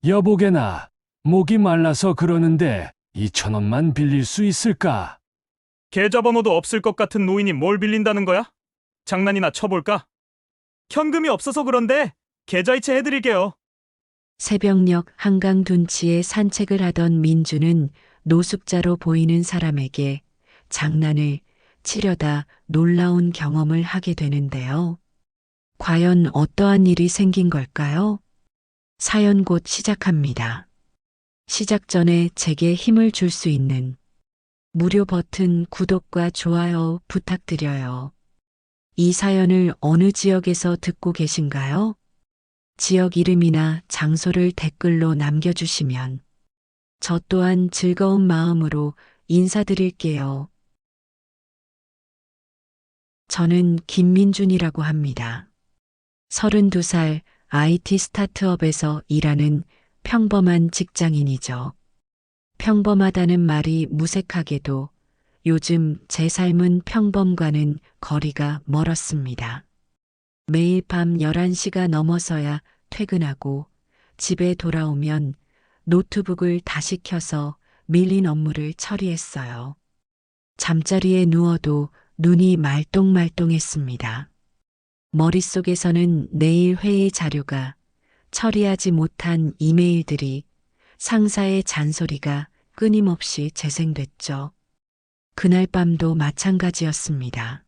여보게나, 목이 말라서 그러는데 2,000원만 빌릴 수 있을까? 계좌번호도 없을 것 같은 노인이 뭘 빌린다는 거야? 장난이나 쳐볼까? 현금이 없어서 그런데 계좌이체 해드릴게요. 새벽녘 한강 둔치에 산책을 하던 민주는 노숙자로 보이는 사람에게 장난을 치려다 놀라운 경험을 하게 되는데요. 과연 어떠한 일이 생긴 걸까요? 사연 곧 시작합니다. 시작 전에 제게 힘을 줄 수 있는 무료 버튼 구독과 좋아요 부탁드려요. 이 사연을 어느 지역에서 듣고 계신가요? 지역 이름이나 장소를 댓글로 남겨주시면 저 또한 즐거운 마음으로 인사드릴게요. 저는 김민준이라고 합니다. 32살 IT 스타트업에서 일하는 평범한 직장인이죠. 평범하다는 말이 무색하게도 요즘 제 삶은 평범과는 거리가 멀었습니다. 매일 밤 11시가 넘어서야 퇴근하고 집에 돌아오면 노트북을 다시 켜서 밀린 업무를 처리했어요. 잠자리에 누워도 눈이 말똥말똥했습니다. 머릿속에서는 내일 회의 자료가, 처리하지 못한 이메일들이, 상사의 잔소리가 끊임없이 재생됐죠. 그날 밤도 마찬가지였습니다.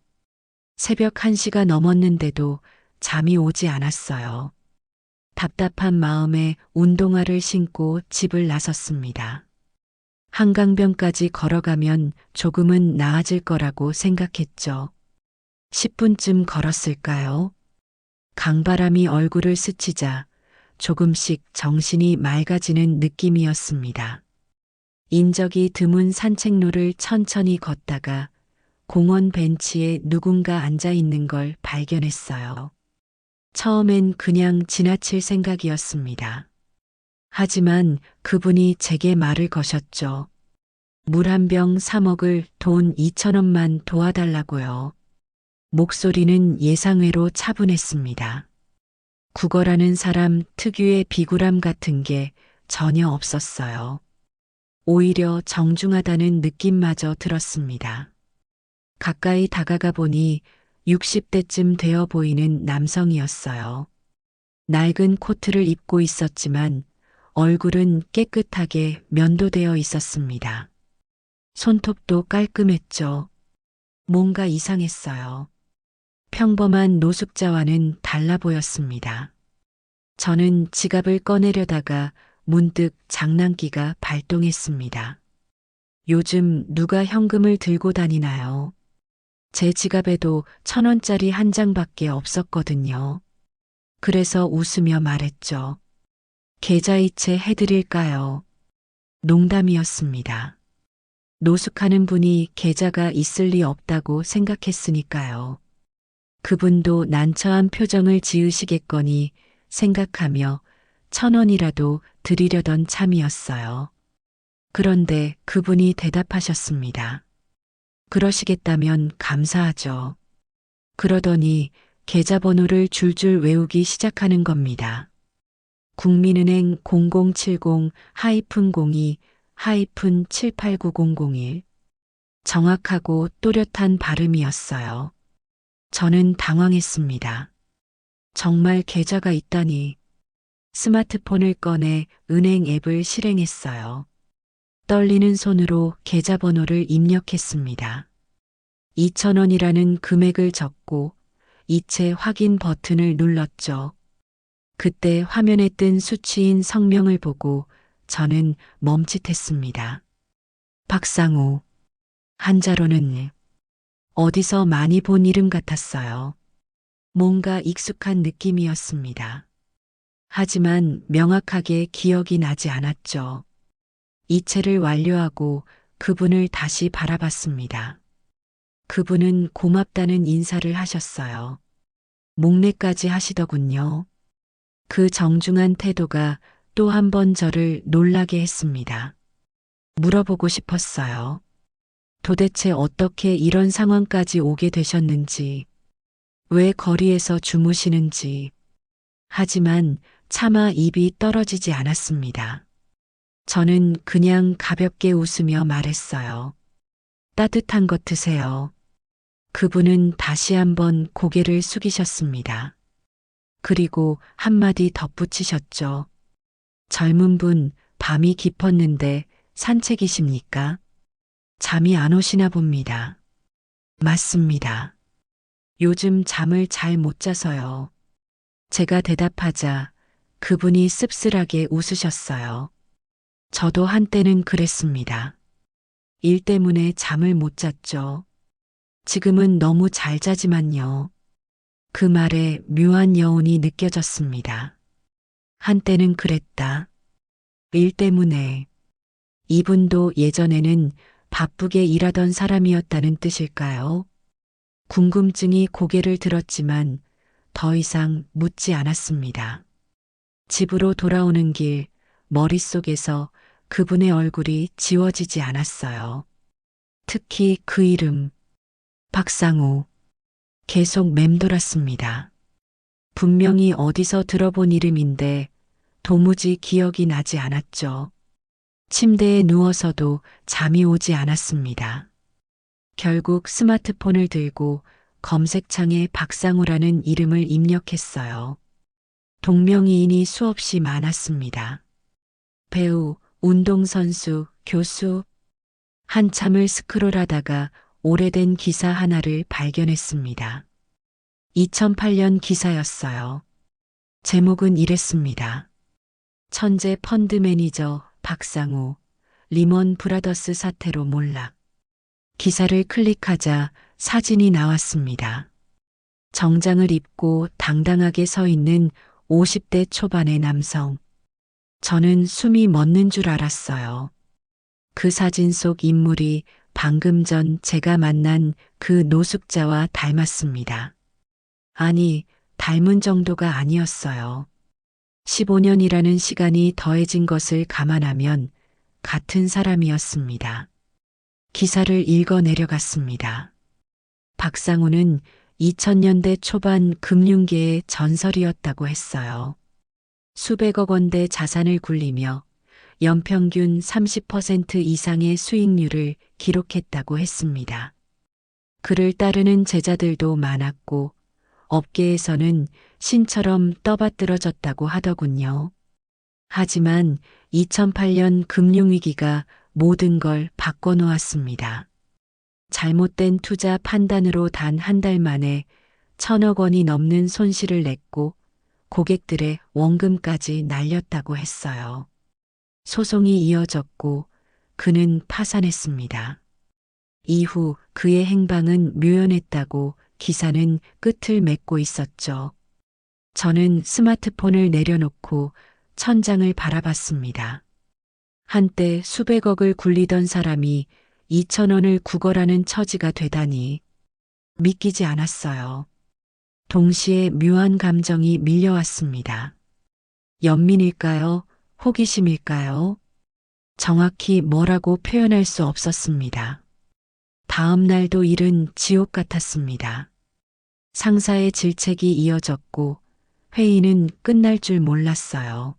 새벽 1시가 넘었는데도 잠이 오지 않았어요. 답답한 마음에 운동화를 신고 집을 나섰습니다. 한강변까지 걸어가면 조금은 나아질 거라고 생각했죠. 10분쯤 걸었을까요? 강바람이 얼굴을 스치자 조금씩 정신이 맑아지는 느낌이었습니다. 인적이 드문 산책로를 천천히 걷다가 공원 벤치에 누군가 앉아 있는 걸 발견했어요. 처음엔 그냥 지나칠 생각이었습니다. 하지만 그분이 제게 말을 거셨죠. 물 한 병 사 먹을 돈 2,000원만 도와달라고요. 목소리는 예상외로 차분했습니다. 국어라는 사람 특유의 비굴함 같은 게 전혀 없었어요. 오히려 정중하다는 느낌마저 들었습니다. 가까이 다가가 보니 60대쯤 되어 보이는 남성이었어요. 낡은 코트를 입고 있었지만 얼굴은 깨끗하게 면도되어 있었습니다. 손톱도 깔끔했죠. 뭔가 이상했어요. 평범한 노숙자와는 달라 보였습니다. 저는 지갑을 꺼내려다가 문득 장난기가 발동했습니다. 요즘 누가 현금을 들고 다니나요? 제 지갑에도 1,000원짜리 한 장밖에 없었거든요. 그래서 웃으며 말했죠. 계좌이체 해드릴까요? 농담이었습니다. 노숙하는 분이 계좌가 있을 리 없다고 생각했으니까요. 그분도 난처한 표정을 지으시겠거니 생각하며 1,000원이라도 드리려던 참이었어요. 그런데 그분이 대답하셨습니다. 그러시겠다면 감사하죠. 그러더니 계좌번호를 줄줄 외우기 시작하는 겁니다. 국민은행 0070-02-789001 정확하고 또렷한 발음이었어요. 저는 당황했습니다. 정말 계좌가 있다니. 스마트폰을 꺼내 은행 앱을 실행했어요. 떨리는 손으로 계좌번호를 입력했습니다. 2,000원이라는 금액을 적고 이체 확인 버튼을 눌렀죠. 그때 화면에 뜬 수취인 성명을 보고 저는 멈칫했습니다. 박상우. 한자로는 어디서 많이 본 이름 같았어요. 뭔가 익숙한 느낌이었습니다. 하지만 명확하게 기억이 나지 않았죠. 이체를 완료하고 그분을 다시 바라봤습니다. 그분은 고맙다는 인사를 하셨어요. 목례까지 하시더군요. 그 정중한 태도가 또 한 번 저를 놀라게 했습니다. 물어보고 싶었어요. 도대체 어떻게 이런 상황까지 오게 되셨는지, 왜 거리에서 주무시는지. 하지만 차마 입이 떨어지지 않았습니다. 저는 그냥 가볍게 웃으며 말했어요. 따뜻한 것 드세요. 그분은 다시 한번 고개를 숙이셨습니다. 그리고 한마디 덧붙이셨죠. 젊은 분, 밤이 깊었는데 산책이십니까? 잠이 안 오시나 봅니다. 맞습니다. 요즘 잠을 잘 못 자서요. 제가 대답하자 그분이 씁쓸하게 웃으셨어요. 저도 한때는 그랬습니다. 일 때문에 잠을 못 잤죠. 지금은 너무 잘 자지만요. 그 말에 묘한 여운이 느껴졌습니다. 한때는 그랬다. 일 때문에. 이분도 예전에는 바쁘게 일하던 사람이었다는 뜻일까요? 궁금증이 고개를 들었지만 더 이상 묻지 않았습니다. 집으로 돌아오는 길, 머릿속에서 그분의 얼굴이 지워지지 않았어요. 특히 그 이름, 박상우. 계속 맴돌았습니다. 분명히 어디서 들어본 이름인데 도무지 기억이 나지 않았죠. 침대에 누워서도 잠이 오지 않았습니다. 결국 스마트폰을 들고 검색창에 박상우라는 이름을 입력했어요. 동명이인이 수없이 많았습니다. 배우, 운동선수, 교수. 한참을 스크롤하다가 오래된 기사 하나를 발견했습니다. 2008년 기사였어요. 제목은 이랬습니다. 천재 펀드 매니저 박상우, 리먼 브라더스 사태로 몰락. 기사를 클릭하자 사진이 나왔습니다. 정장을 입고 당당하게 서 있는 50대 초반의 남성. 저는 숨이 멎는 줄 알았어요. 그 사진 속 인물이 방금 전 제가 만난 그 노숙자와 닮았습니다. 아니, 닮은 정도가 아니었어요. 15년이라는 시간이 더해진 것을 감안하면 같은 사람이었습니다. 기사를 읽어 내려갔습니다. 박상우는 2000년대 초반 금융계의 전설이었다고 했어요. 수백억 원대 자산을 굴리며 연평균 30% 이상의 수익률을 기록했다고 했습니다. 그를 따르는 제자들도 많았고 업계에서는 신처럼 떠받들어졌다고 하더군요. 하지만 2008년 금융위기가 모든 걸 바꿔놓았습니다. 잘못된 투자 판단으로 단 한 달 만에 1,000억 원이 넘는 손실을 냈고 고객들의 원금까지 날렸다고 했어요. 소송이 이어졌고 그는 파산했습니다. 이후 그의 행방은 묘연했다고 기사는 끝을 맺고 있었죠. 저는 스마트폰을 내려놓고 천장을 바라봤습니다. 한때 수백억을 굴리던 사람이 2,000원을 구걸하는 처지가 되다니 믿기지 않았어요. 동시에 묘한 감정이 밀려왔습니다. 연민일까요? 호기심일까요? 정확히 뭐라고 표현할 수 없었습니다. 다음 날도 일은 지옥 같았습니다. 상사의 질책이 이어졌고 회의는 끝날 줄 몰랐어요.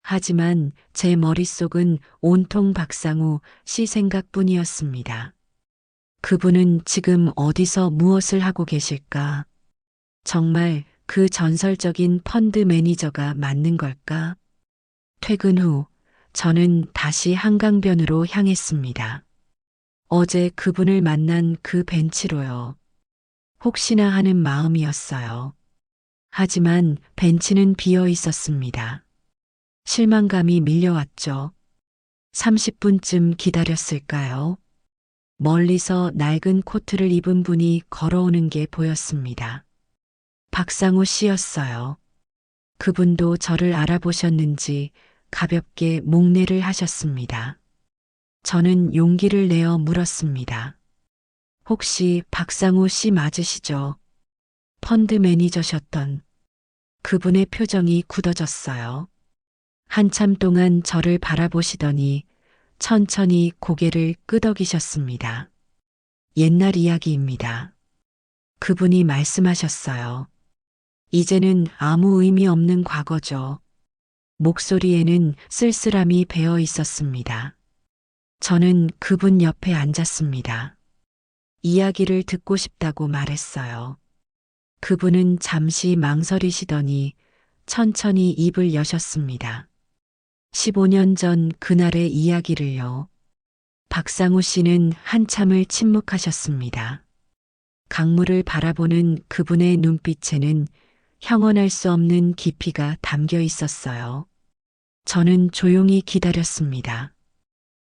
하지만 제 머릿속은 온통 박상우 씨 생각뿐이었습니다. 그분은 지금 어디서 무엇을 하고 계실까? 정말 그 전설적인 펀드 매니저가 맞는 걸까? 퇴근 후 저는 다시 한강변으로 향했습니다. 어제 그분을 만난 그 벤치로요. 혹시나 하는 마음이었어요. 하지만 벤치는 비어 있었습니다. 실망감이 밀려왔죠. 30분쯤 기다렸을까요? 멀리서 낡은 코트를 입은 분이 걸어오는 게 보였습니다. 박상우 씨였어요. 그분도 저를 알아보셨는지 가볍게 목례를 하셨습니다. 저는 용기를 내어 물었습니다. 혹시 박상우 씨 맞으시죠? 펀드 매니저셨던. 그분의 표정이 굳어졌어요. 한참 동안 저를 바라보시더니 천천히 고개를 끄덕이셨습니다. 옛날 이야기입니다. 그분이 말씀하셨어요. 이제는 아무 의미 없는 과거죠. 목소리에는 쓸쓸함이 배어 있었습니다. 저는 그분 옆에 앉았습니다. 이야기를 듣고 싶다고 말했어요. 그분은 잠시 망설이시더니 천천히 입을 여셨습니다. 15년 전 그날의 이야기를요. 박상우 씨는 한참을 침묵하셨습니다. 강물을 바라보는 그분의 눈빛에는 형언할 수 없는 깊이가 담겨 있었어요. 저는 조용히 기다렸습니다.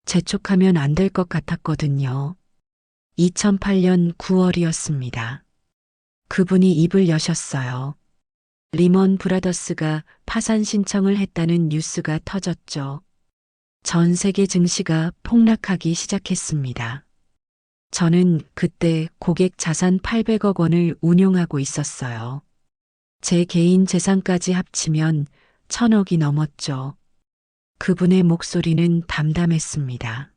재촉하면 안 될 것 같았거든요. 2008년 9월이었습니다. 그분이 입을 여셨어요. 리먼 브라더스가 파산 신청을 했다는 뉴스가 터졌죠. 전 세계 증시가 폭락하기 시작했습니다. 저는 그때 고객 자산 800억 원을 운용하고 있었어요. 제 개인 재산까지 합치면 1000억이 넘었죠. 그분의 목소리는 담담했습니다.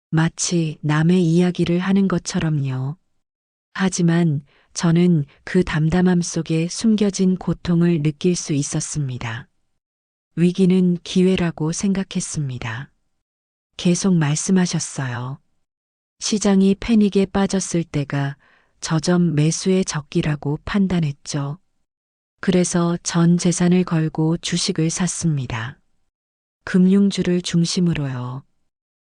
마치 남의 이야기를 하는 것처럼요. 하지만 저는 그 담담함 속에 숨겨진 고통을 느낄 수 있었습니다. 위기는 기회라고 생각했습니다. 계속 말씀하셨어요. 시장이 패닉에 빠졌을 때가 저점 매수의 적기라고 판단했죠. 그래서 전 재산을 걸고 주식을 샀습니다. 금융주를 중심으로요.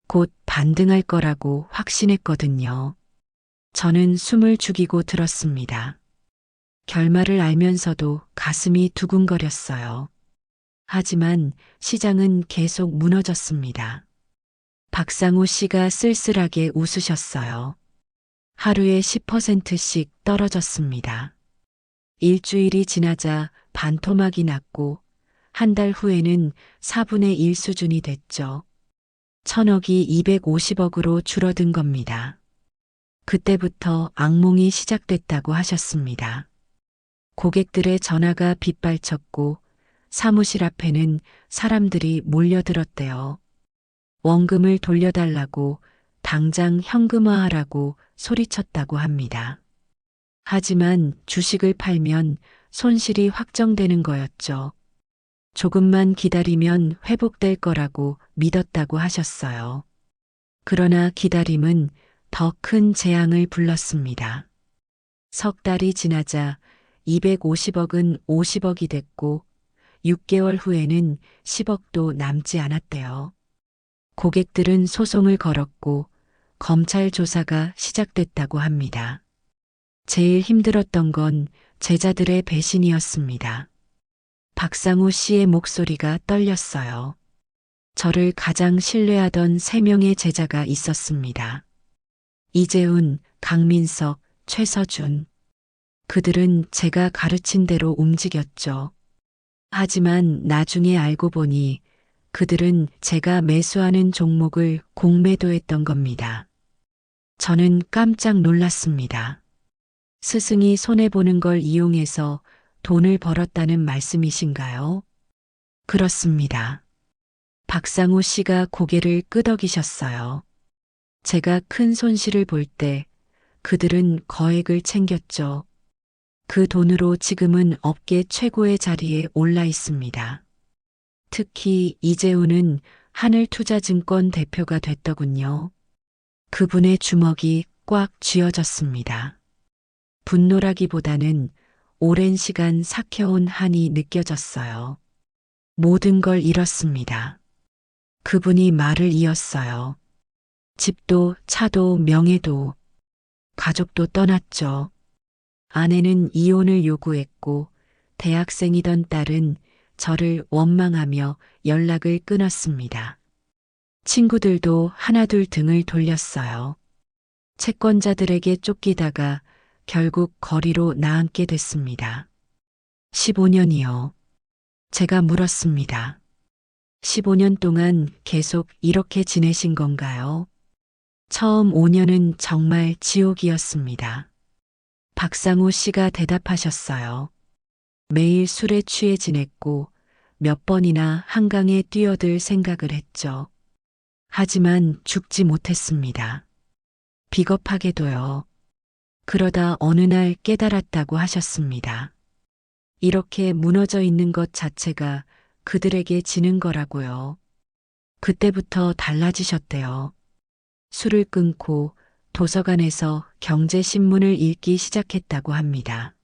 곧 반등할 거라고 확신했거든요. 저는 숨을 죽이고 들었습니다. 결말을 알면서도 가슴이 두근거렸어요. 하지만 시장은 계속 무너졌습니다. 박상우 씨가 쓸쓸하게 웃으셨어요. 하루에 10%씩 떨어졌습니다. 일주일이 지나자 반토막이 났고 한 달 후에는 4분의 1 수준이 됐죠. 1000억이 250억으로 줄어든 겁니다. 그때부터 악몽이 시작됐다고 하셨습니다. 고객들의 전화가 빗발쳤고 사무실 앞에는 사람들이 몰려들었대요. 원금을 돌려달라고 당장 현금화하라고 소리쳤다고 합니다. 하지만 주식을 팔면 손실이 확정되는 거였죠. 조금만 기다리면 회복될 거라고 믿었다고 하셨어요. 그러나 기다림은 더 큰 재앙을 불렀습니다. 석 달이 지나자 250억은 50억이 됐고 6개월 후에는 10억도 남지 않았대요. 고객들은 소송을 걸었고 검찰 조사가 시작됐다고 합니다. 제일 힘들었던 건 제자들의 배신이었습니다. 박상우 씨의 목소리가 떨렸어요. 저를 가장 신뢰하던 3명의 제자가 있었습니다. 이재훈, 강민석, 최서준. 그들은 제가 가르친 대로 움직였죠. 하지만 나중에 알고 보니 그들은 제가 매수하는 종목을 공매도했던 겁니다. 저는 깜짝 놀랐습니다. 스승이 손해보는 걸 이용해서 돈을 벌었다는 말씀이신가요? 그렇습니다. 박상우 씨가 고개를 끄덕이셨어요. 제가 큰 손실을 볼 때 그들은 거액을 챙겼죠. 그 돈으로 지금은 업계 최고의 자리에 올라 있습니다. 특히 이재훈은 하늘투자증권 대표가 됐더군요. 그분의 주먹이 꽉 쥐어졌습니다. 분노라기보다는 오랜 시간 삭혀온 한이 느껴졌어요. 모든 걸 잃었습니다. 그분이 말을 이었어요. 집도 차도 명예도 가족도 떠났죠. 아내는 이혼을 요구했고 대학생이던 딸은 저를 원망하며 연락을 끊었습니다. 친구들도 하나둘 등을 돌렸어요. 채권자들에게 쫓기다가 결국 거리로 나앉게 됐습니다. 15년이요. 제가 물었습니다. 15년 동안 계속 이렇게 지내신 건가요? 처음 5년은 정말 지옥이었습니다. 박상우 씨가 대답하셨어요. 매일 술에 취해 지냈고 몇 번이나 한강에 뛰어들 생각을 했죠. 하지만 죽지 못했습니다. 비겁하게도요. 그러다 어느 날 깨달았다고 하셨습니다. 이렇게 무너져 있는 것 자체가 그들에게 지는 거라고요. 그때부터 달라지셨대요. 술을 끊고 도서관에서 경제신문을 읽기 시작했다고 합니다.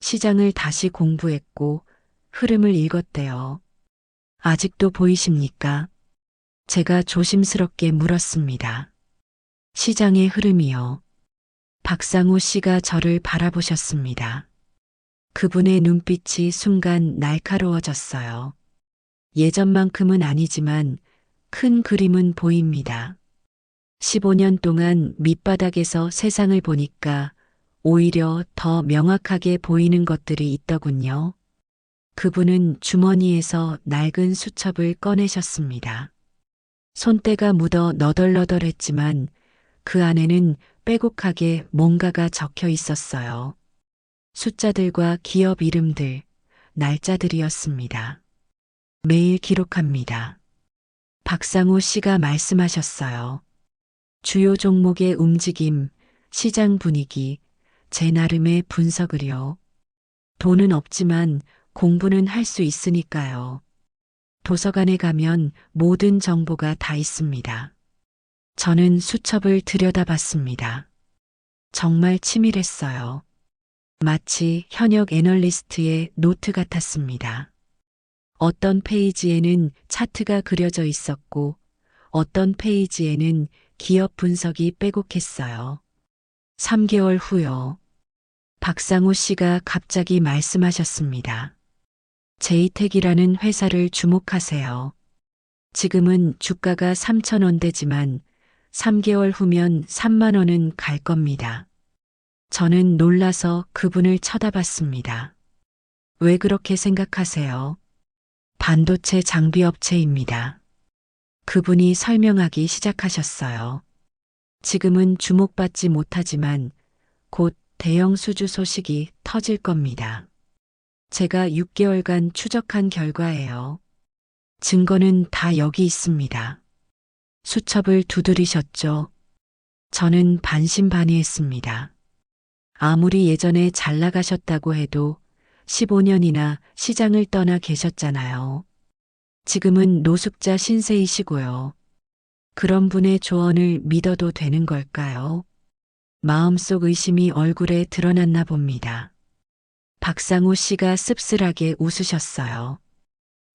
시장을 다시 공부했고 흐름을 읽었대요. 아직도 보이십니까? 제가 조심스럽게 물었습니다. 시장의 흐름이요. 박상우 씨가 저를 바라보셨습니다. 그분의 눈빛이 순간 날카로워졌어요. 예전만큼은 아니지만 큰 그림은 보입니다. 15년 동안 밑바닥에서 세상을 보니까 오히려 더 명확하게 보이는 것들이 있더군요. 그분은 주머니에서 낡은 수첩을 꺼내셨습니다. 손때가 묻어 너덜너덜했지만 그 안에는 빼곡하게 뭔가가 적혀 있었어요. 숫자들과 기업 이름들, 날짜들이었습니다. 매일 기록합니다. 박상우 씨가 말씀하셨어요. 주요 종목의 움직임, 시장 분위기, 제 나름의 분석을요. 돈은 없지만 공부는 할 수 있으니까요. 도서관에 가면 모든 정보가 다 있습니다. 저는 수첩을 들여다봤습니다. 정말 치밀했어요. 마치 현역 애널리스트의 노트 같았습니다. 어떤 페이지에는 차트가 그려져 있었고 어떤 페이지에는 기업 분석이 빼곡했어요. 3개월 후요. 박상우 씨가 갑자기 말씀하셨습니다. 제이텍이라는 회사를 주목하세요. 지금은 주가가 3,000원대지만 3개월 후면 3만 원은 갈 겁니다. 저는 놀라서 그분을 쳐다봤습니다. 왜 그렇게 생각하세요? 반도체 장비 업체입니다. 그분이 설명하기 시작하셨어요. 지금은 주목받지 못하지만 곧 대형 수주 소식이 터질 겁니다. 제가 6개월간 추적한 결과예요. 증거는 다 여기 있습니다. 수첩을 두드리셨죠? 저는 반신반의했습니다. 아무리 예전에 잘 나가셨다고 해도 15년이나 시장을 떠나 계셨잖아요. 지금은 노숙자 신세이시고요. 그런 분의 조언을 믿어도 되는 걸까요? 마음속 의심이 얼굴에 드러났나 봅니다. 박상우 씨가 씁쓸하게 웃으셨어요.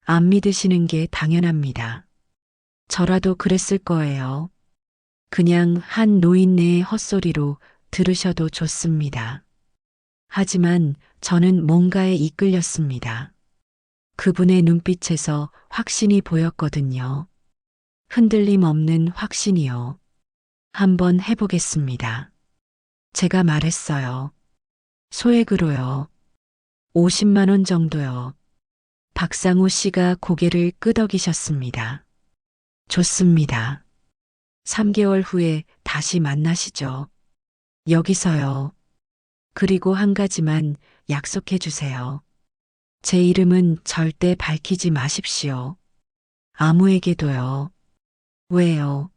안 믿으시는 게 당연합니다. 저라도 그랬을 거예요. 그냥 한 노인네의 헛소리로 들으셔도 좋습니다. 하지만 저는 뭔가에 이끌렸습니다. 그분의 눈빛에서 확신이 보였거든요. 흔들림 없는 확신이요. 한번 해보겠습니다. 제가 말했어요. 소액으로요. 50만 원 정도요. 박상우 씨가 고개를 끄덕이셨습니다. 좋습니다. 3개월 후에 다시 만나시죠. 여기서요. 그리고 한 가지만 약속해 주세요. 제 이름은 절대 밝히지 마십시오. 아무에게도요. 왜요?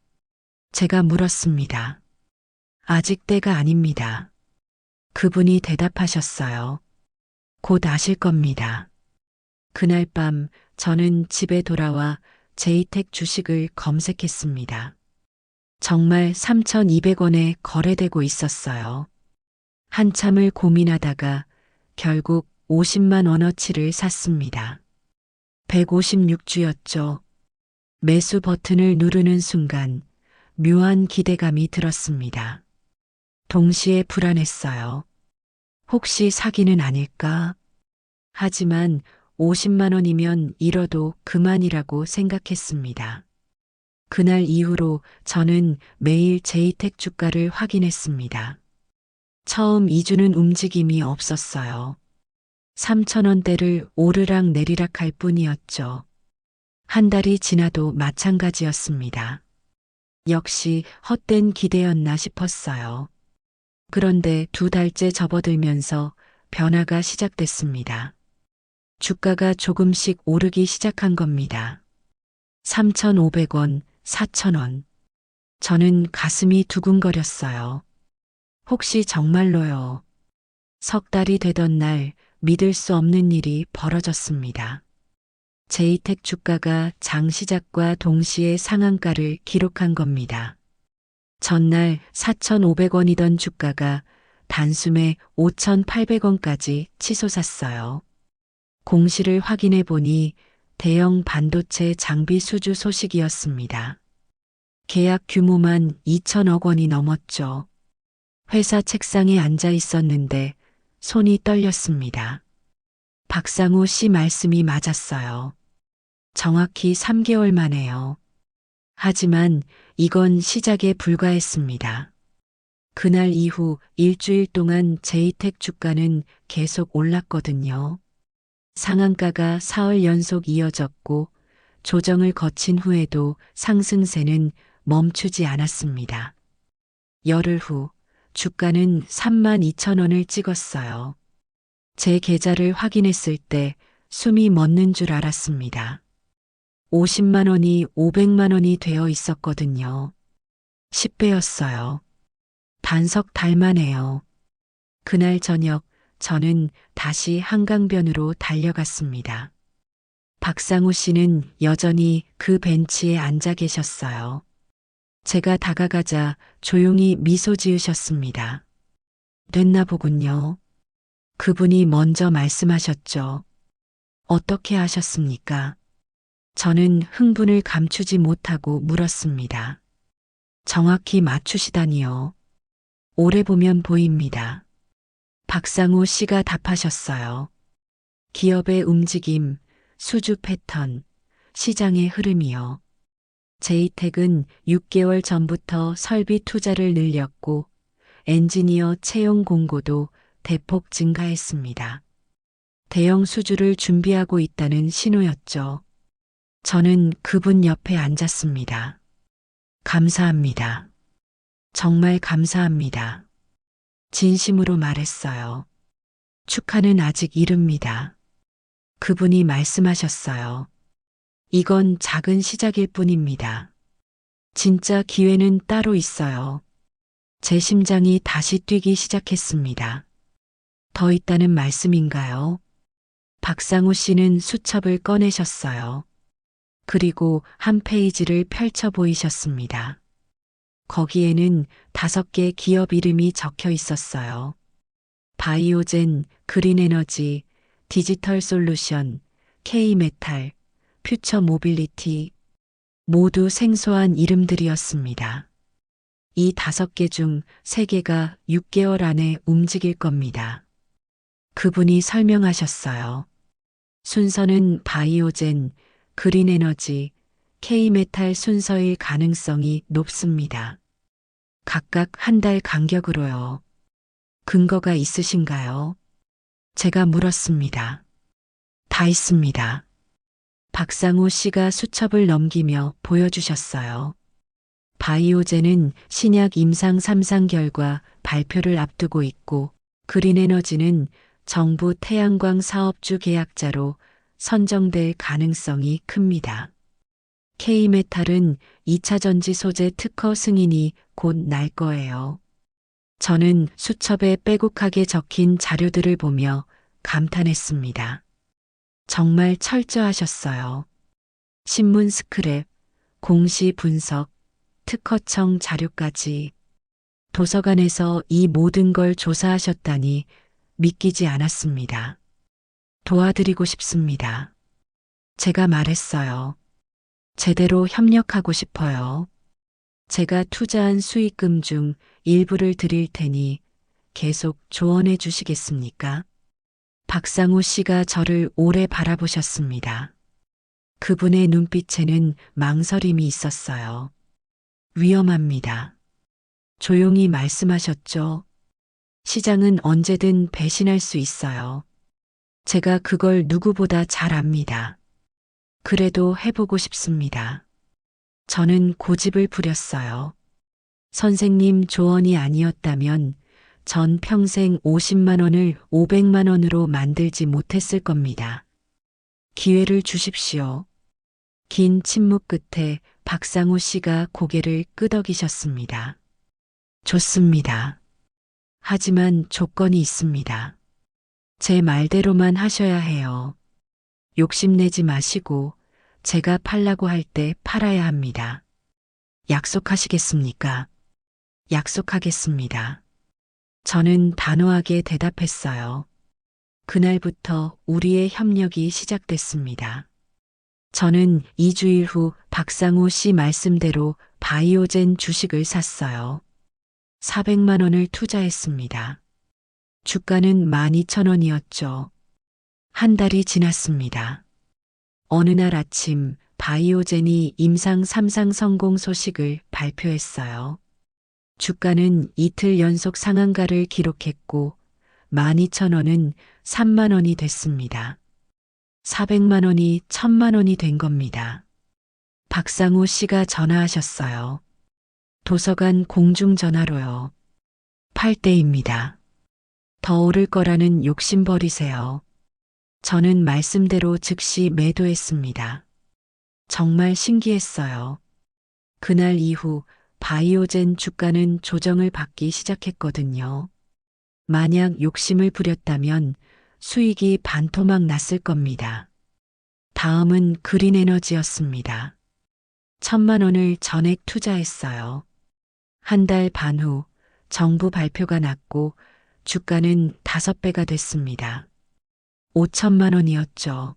제가 물었습니다. 아직 때가 아닙니다. 그분이 대답하셨어요. 곧 아실 겁니다. 그날 밤 저는 집에 돌아와 제이텍 주식을 검색했습니다. 정말 3,200원에 거래되고 있었어요. 한참을 고민하다가 결국 50만 원어치를 샀습니다. 156주였죠. 매수 버튼을 누르는 순간 묘한 기대감이 들었습니다. 동시에 불안했어요. 혹시 사기는 아닐까? 하지만 50만 원이면 잃어도 그만이라고 생각했습니다. 그날 이후로 저는 매일 제이텍 주가를 확인했습니다. 처음 2주는 움직임이 없었어요. 3,000원대를 오르락 내리락 할 뿐이었죠. 한 달이 지나도 마찬가지였습니다. 역시 헛된 기대였나 싶었어요. 그런데 2달째 접어들면서 변화가 시작됐습니다. 주가가 조금씩 오르기 시작한 겁니다. 3,500원, 4,000원. 저는 가슴이 두근거렸어요. 혹시 정말로요. 석 달이 되던 날 믿을 수 없는 일이 벌어졌습니다. 제이텍 주가가 장 시작과 동시에 상한가를 기록한 겁니다. 전날 4,500원이던 주가가 단숨에 5,800원까지 치솟았어요. 공시를 확인해 보니 대형 반도체 장비 수주 소식이었습니다. 계약 규모만 2천억 원이 넘었죠. 회사 책상에 앉아 있었는데 손이 떨렸습니다. 박상우 씨 말씀이 맞았어요. 정확히 3개월 만에요. 하지만 이건 시작에 불과했습니다. 그날 이후 일주일 동안 제이텍 주가는 계속 올랐거든요. 상한가가 사흘 연속 이어졌고 조정을 거친 후에도 상승세는 멈추지 않았습니다. 열흘 후 주가는 32,000원을 찍었어요. 제 계좌를 확인했을 때 숨이 멎는 줄 알았습니다. 50만 원이 500만 원이 되어 있었거든요. 10배였어요. 반석 달만해요. 그날 저녁 저는 다시 한강변으로 달려갔습니다. 박상우 씨는 여전히 그 벤치에 앉아 계셨어요. 제가 다가가자 조용히 미소 지으셨습니다. 됐나 보군요. 그분이 먼저 말씀하셨죠. 어떻게 하셨습니까? 저는 흥분을 감추지 못하고 물었습니다. 정확히 맞추시다니요. 오래 보면 보입니다. 박상우 씨가 답하셨어요. 기업의 움직임, 수주 패턴, 시장의 흐름이요. 제이텍은 6개월 전부터 설비 투자를 늘렸고 엔지니어 채용 공고도 대폭 증가했습니다. 대형 수주를 준비하고 있다는 신호였죠. 저는 그분 옆에 앉았습니다. 감사합니다. 정말 감사합니다. 진심으로 말했어요. 축하는 아직 이릅니다. 그분이 말씀하셨어요. 이건 작은 시작일 뿐입니다. 진짜 기회는 따로 있어요. 제 심장이 다시 뛰기 시작했습니다. 더 있다는 말씀인가요? 박상우 씨는 수첩을 꺼내셨어요. 그리고 한 페이지를 펼쳐 보이셨습니다. 거기에는 5개 기업 이름이 적혀 있었어요. 바이오젠, 그린에너지, 디지털 솔루션, K메탈, 퓨처 모빌리티, 모두 생소한 이름들이었습니다. 이 5개 중 3개가 6개월 안에 움직일 겁니다. 그분이 설명하셨어요. 순서는 바이오젠, 그린에너지, K메탈 순서일 가능성이 높습니다. 각각 한 달 간격으로요. 근거가 있으신가요? 제가 물었습니다. 다 있습니다. 박상우 씨가 수첩을 넘기며 보여주셨어요. 바이오젠은 신약 임상 3상 결과 발표를 앞두고 있고 그린에너지는 정부 태양광 사업주 계약자로 선정될 가능성이 큽니다. K메탈은 2차 전지 소재 특허 승인이 곧 날 거예요. 저는 수첩에 빼곡하게 적힌 자료들을 보며 감탄했습니다. 정말 철저하셨어요. 신문 스크랩, 공시 분석, 특허청 자료까지. 도서관에서 이 모든 걸 조사하셨다니 믿기지 않았습니다. 도와드리고 싶습니다. 제가 말했어요. 제대로 협력하고 싶어요. 제가 투자한 수익금 중 일부를 드릴 테니 계속 조언해 주시겠습니까? 박상우 씨가 저를 오래 바라보셨습니다. 그분의 눈빛에는 망설임이 있었어요. 위험합니다. 조용히 말씀하셨죠. 시장은 언제든 배신할 수 있어요. 제가 그걸 누구보다 잘 압니다. 그래도 해보고 싶습니다. 저는 고집을 부렸어요. 선생님 조언이 아니었다면 전 평생 50만 원을 500만 원으로 만들지 못했을 겁니다. 기회를 주십시오. 긴 침묵 끝에 박상우 씨가 고개를 끄덕이셨습니다. 좋습니다. 하지만 조건이 있습니다. 제 말대로만 하셔야 해요. 욕심내지 마시고 제가 팔라고 할 때 팔아야 합니다. 약속하시겠습니까? 약속하겠습니다. 저는 단호하게 대답했어요. 그날부터 우리의 협력이 시작됐습니다. 저는 2주일 후 박상우 씨 말씀대로 바이오젠 주식을 샀어요. 400만 원을 투자했습니다. 주가는 12,000원이었죠. 한 달이 지났습니다. 어느 날 아침 바이오젠이 임상 3상 성공 소식을 발표했어요. 주가는 이틀 연속 상한가를 기록했고 12,000원은 3만 원이 됐습니다. 400만 원이 1000만 원이 된 겁니다. 박상우 씨가 전화하셨어요. 도서관 공중전화로요. 팔 때입니다. 더 오를 거라는 욕심 버리세요. 저는 말씀대로 즉시 매도했습니다. 정말 신기했어요. 그날 이후 바이오젠 주가는 조정을 받기 시작했거든요. 만약 욕심을 부렸다면 수익이 반토막 났을 겁니다. 다음은 그린에너지였습니다. 1000만 원을 전액 투자했어요. 한 달 반 후 정부 발표가 났고 주가는 5배가 됐습니다. 5천만 원이었죠.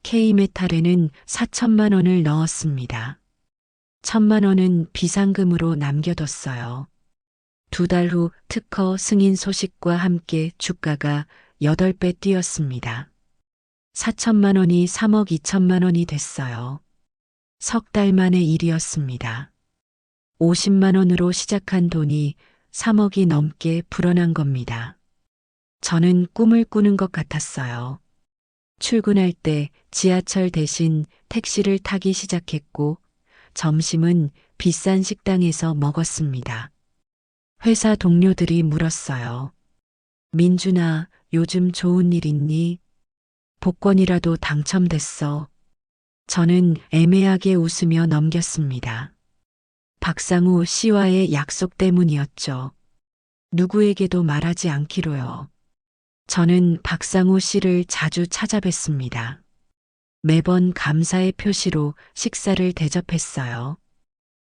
K메탈에는 4천만 원을 넣었습니다. 1000만 원은 비상금으로 남겨뒀어요. 2달 후 특허 승인 소식과 함께 주가가 8배 뛰었습니다. 4천만 원이 3억 2천만 원이 됐어요. 석 달 만의 일이었습니다. 50만 원으로 시작한 돈이 3억이 넘게 불어난 겁니다. 저는 꿈을 꾸는 것 같았어요. 출근할 때 지하철 대신 택시를 타기 시작했고 점심은 비싼 식당에서 먹었습니다. 회사 동료들이 물었어요. 민준아, 요즘 좋은 일 있니? 복권이라도 당첨됐어. 저는 애매하게 웃으며 넘겼습니다. 박상우 씨와의 약속 때문이었죠. 누구에게도 말하지 않기로요. 저는 박상우 씨를 자주 찾아뵀습니다. 매번 감사의 표시로 식사를 대접했어요.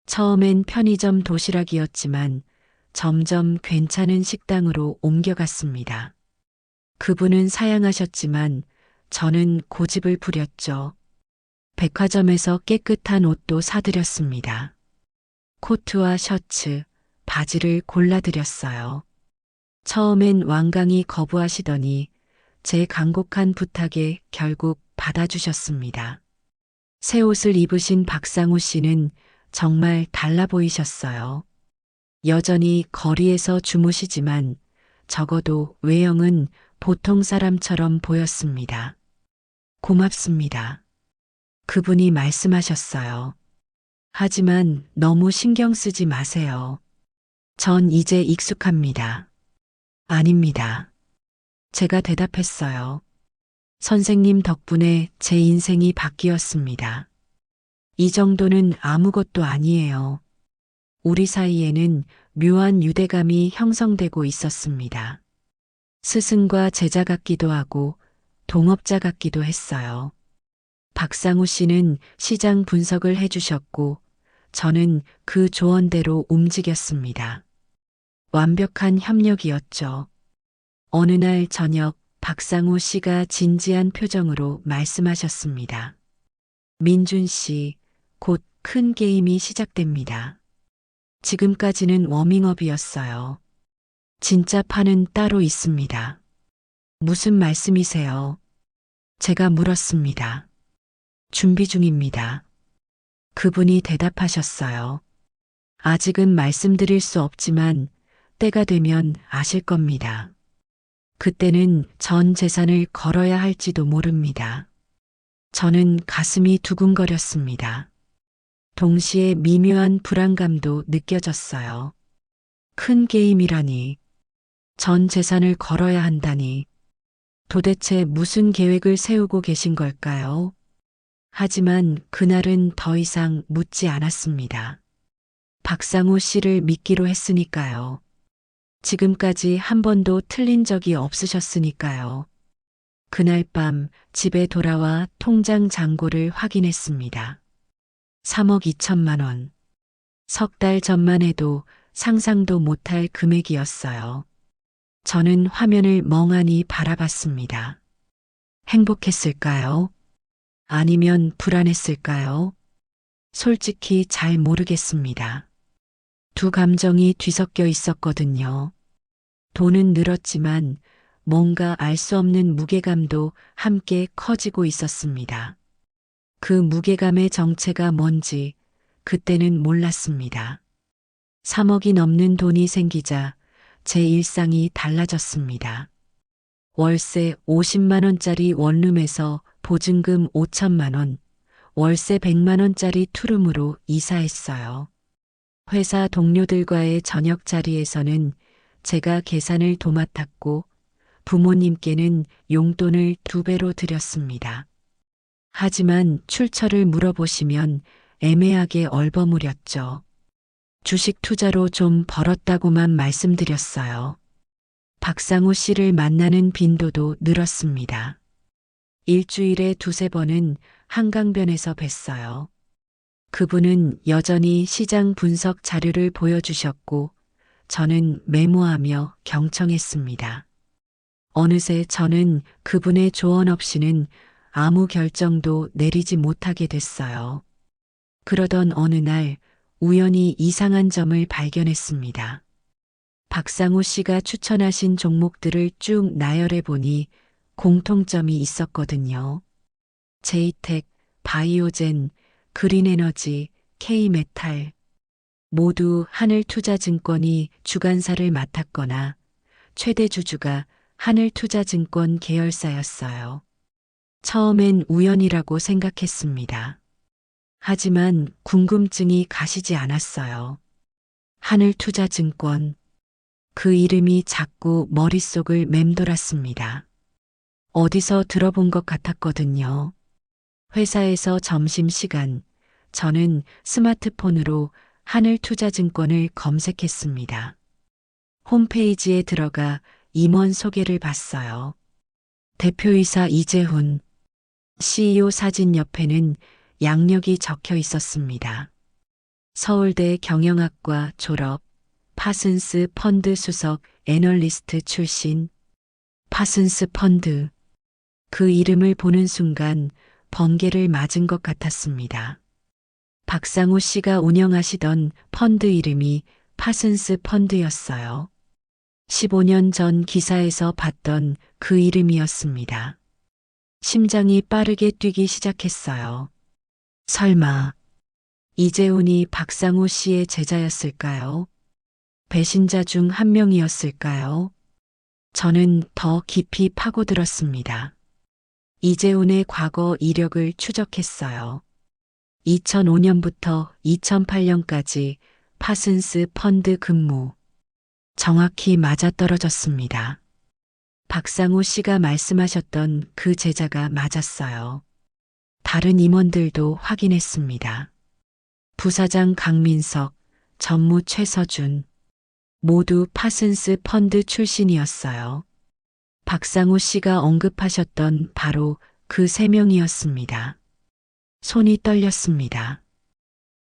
처음엔 편의점 도시락이었지만 점점 괜찮은 식당으로 옮겨갔습니다. 그분은 사양하셨지만 저는 고집을 부렸죠. 백화점에서 깨끗한 옷도 사드렸습니다. 코트와 셔츠, 바지를 골라드렸어요. 처음엔 완강히 거부하시더니 제 간곡한 부탁에 결국 받아주셨습니다. 새 옷을 입으신 박상우 씨는 정말 달라 보이셨어요. 여전히 거리에서 주무시지만 적어도 외형은 보통 사람처럼 보였습니다. 고맙습니다. 그분이 말씀하셨어요. 하지만 너무 신경 쓰지 마세요. 전 이제 익숙합니다. 아닙니다. 제가 대답했어요. 선생님 덕분에 제 인생이 바뀌었습니다. 이 정도는 아무것도 아니에요. 우리 사이에는 묘한 유대감이 형성되고 있었습니다. 스승과 제자 같기도 하고 동업자 같기도 했어요. 박상우 씨는 시장 분석을 해주셨고 저는 그 조언대로 움직였습니다. 완벽한 협력이었죠. 어느 날 저녁 박상우 씨가 진지한 표정으로 말씀하셨습니다. 민준 씨, 곧 큰 게임이 시작됩니다. 지금까지는 워밍업이었어요. 진짜 판은 따로 있습니다. 무슨 말씀이세요? 제가 물었습니다. 준비 중입니다. 그분이 대답하셨어요. 아직은 말씀드릴 수 없지만 때가 되면 아실 겁니다. 그때는 전 재산을 걸어야 할지도 모릅니다. 저는 가슴이 두근거렸습니다. 동시에 미묘한 불안감도 느껴졌어요. 큰 게임이라니, 전 재산을 걸어야 한다니, 도대체 무슨 계획을 세우고 계신 걸까요? 하지만 그날은 더 이상 묻지 않았습니다. 박상우 씨를 믿기로 했으니까요. 지금까지 한 번도 틀린 적이 없으셨으니까요. 그날 밤 집에 돌아와 통장 잔고를 확인했습니다. 3억 2천만 원. 석 달 전만 해도 상상도 못할 금액이었어요. 저는 화면을 멍하니 바라봤습니다. 행복했을까요? 아니면 불안했을까요? 솔직히 잘 모르겠습니다. 두 감정이 뒤섞여 있었거든요. 돈은 늘었지만 뭔가 알 수 없는 무게감도 함께 커지고 있었습니다. 그 무게감의 정체가 뭔지 그때는 몰랐습니다. 3억이 넘는 돈이 생기자 제 일상이 달라졌습니다. 월세 50만 원짜리 원룸에서 보증금 5천만 원, 월세 100만 원짜리 투룸으로 이사했어요. 회사 동료들과의 저녁 자리에서는 제가 계산을 도맡았고 부모님께는 용돈을 2배로 드렸습니다. 하지만 출처를 물어보시면 애매하게 얼버무렸죠. 주식 투자로 좀 벌었다고만 말씀드렸어요. 박상우 씨를 만나는 빈도도 늘었습니다. 일주일에 2~3번은 한강변에서 뵀어요. 그분은 여전히 시장 분석 자료를 보여주셨고 저는 메모하며 경청했습니다. 어느새 저는 그분의 조언 없이는 아무 결정도 내리지 못하게 됐어요. 그러던 어느 날 우연히 이상한 점을 발견했습니다. 박상우 씨가 추천하신 종목들을 쭉 나열해 보니 공통점이 있었거든요. 제이텍, 바이오젠, 그린에너지, K메탈 모두 하늘투자증권이 주관사를 맡았거나 최대 주주가 하늘투자증권 계열사였어요. 처음엔 우연이라고 생각했습니다. 하지만 궁금증이 가시지 않았어요. 하늘투자증권. 그 이름이 자꾸 머릿속을 맴돌았습니다. 어디서 들어본 것 같았거든요. 회사에서 점심시간, 저는 스마트폰으로 하늘투자증권을 검색했습니다. 홈페이지에 들어가 임원 소개를 봤어요. 대표이사 이재훈, CEO 사진 옆에는 양력이 적혀 있었습니다. 서울대 경영학과 졸업, 파슨스 펀드 수석 애널리스트 출신, 파슨스 펀드. 그 이름을 보는 순간 번개를 맞은 것 같았습니다. 박상우 씨가 운영하시던 펀드 이름이 파슨스 펀드였어요. 15년 전 기사에서 봤던 그 이름이었습니다. 심장이 빠르게 뛰기 시작했어요. 설마 이재훈이 박상우 씨의 제자였을까요? 배신자 중 한 명이었을까요? 저는 더 깊이 파고들었습니다. 이재훈의 과거 이력을 추적했어요. 2005년부터 2008년까지 파슨스 펀드 근무. 정확히 맞아떨어졌습니다. 박상우 씨가 말씀하셨던 그 제자가 맞았어요. 다른 임원들도 확인했습니다. 부사장 강민석, 전무 최서준, 모두 파슨스 펀드 출신이었어요. 박상우 씨가 언급하셨던 바로 그 3명이었습니다. 손이 떨렸습니다.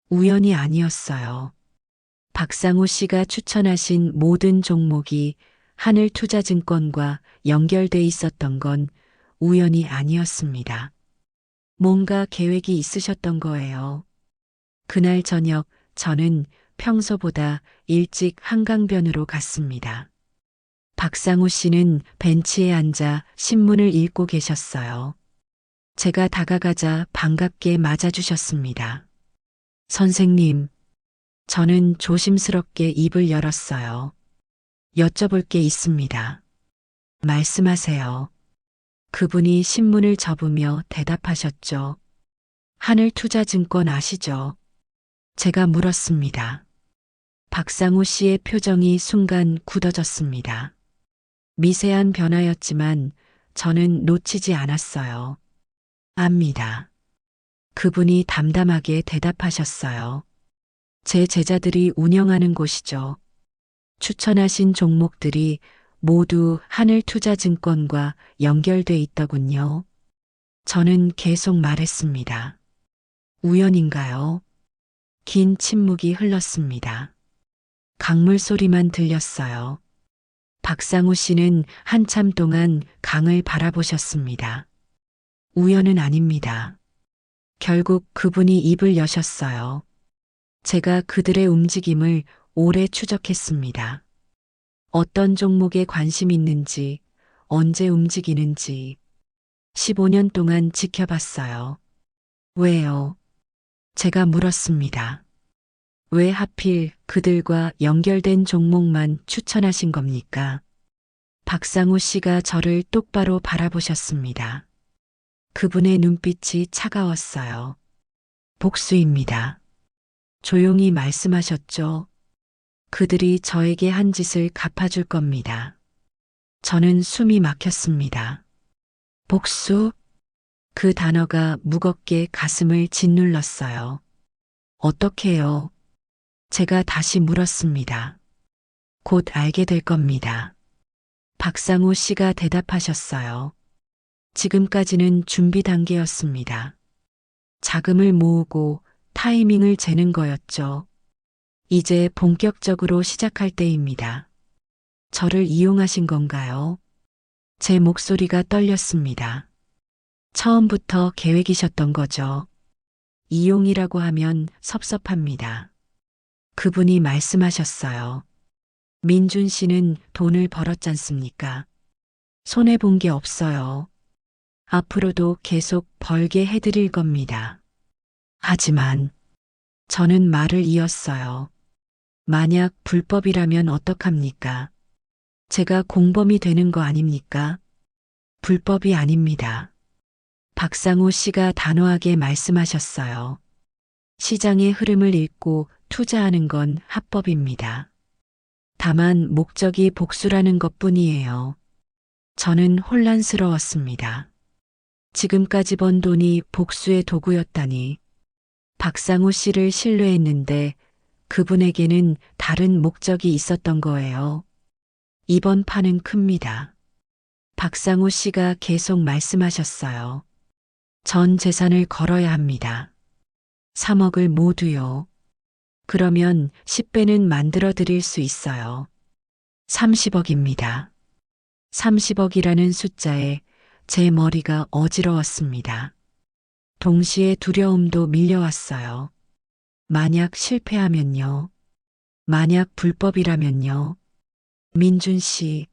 우연이 아니었어요. 박상우 씨가 추천하신 모든 종목이 하늘투자증권과 연결돼 있었던 건 우연이 아니었습니다. 뭔가 계획이 있으셨던 거예요. 그날 저녁 저는 평소보다 일찍 한강변으로 갔습니다. 박상우 씨는 벤치에 앉아 신문을 읽고 계셨어요. 제가 다가가자 반갑게 맞아주셨습니다. 선생님, 저는 조심스럽게 입을 열었어요. 여쭤볼 게 있습니다. 말씀하세요. 그분이 신문을 접으며 대답하셨죠. 하늘투자증권 아시죠? 제가 물었습니다. 박상우 씨의 표정이 순간 굳어졌습니다. 미세한 변화였지만 저는 놓치지 않았어요. 압니다. 그분이 담담하게 대답하셨어요. 제 제자들이 운영하는 곳이죠. 추천하신 종목들이 모두 하늘투자증권과 연결돼 있더군요. 저는 계속 말했습니다. 우연인가요? 긴 침묵이 흘렀습니다. 강물 소리만 들렸어요. 박상우 씨는 한참 동안 강을 바라보셨습니다. 우연은 아닙니다. 결국 그분이 입을 여셨어요. 제가 그들의 움직임을 오래 추적했습니다. 어떤 종목에 관심 있는지, 언제 움직이는지 15년 동안 지켜봤어요. 왜요? 제가 물었습니다. 왜 하필 그들과 연결된 종목만 추천하신 겁니까? 박상우 씨가 저를 똑바로 바라보셨습니다. 그분의 눈빛이 차가웠어요. 복수입니다. 조용히 말씀하셨죠. 그들이 저에게 한 짓을 갚아줄 겁니다. 저는 숨이 막혔습니다. 복수? 그 단어가 무겁게 가슴을 짓눌렀어요. 어떻게요? 제가 다시 물었습니다. 곧 알게 될 겁니다. 박상우 씨가 대답하셨어요. 지금까지는 준비 단계였습니다. 자금을 모으고 타이밍을 재는 거였죠. 이제 본격적으로 시작할 때입니다. 저를 이용하신 건가요? 제 목소리가 떨렸습니다. 처음부터 계획이셨던 거죠. 이용이라고 하면 섭섭합니다. 그분이 말씀하셨어요. 민준 씨는 돈을 벌었잖습니까? 손해본 게 없어요. 앞으로도 계속 벌게 해드릴 겁니다. 하지만 저는 말을 이었어요. 만약 불법이라면 어떡합니까? 제가 공범이 되는 거 아닙니까? 불법이 아닙니다. 박상우 씨가 단호하게 말씀하셨어요. 시장의 흐름을 읽고 투자하는 건 합법입니다. 다만 목적이 복수라는 것뿐이에요. 저는 혼란스러웠습니다. 지금까지 번 돈이 복수의 도구였다니. 박상우 씨를 신뢰했는데 그분에게는 다른 목적이 있었던 거예요. 이번 판은 큽니다. 박상우 씨가 계속 말씀하셨어요. 전 재산을 걸어야 합니다. 3억을 모두요. 그러면 10배는 만들어 드릴 수 있어요. 30억입니다. 30억이라는 숫자에 제 머리가 어지러웠습니다. 동시에 두려움도 밀려왔어요. 만약 실패하면요. 만약 불법이라면요. 민준 씨,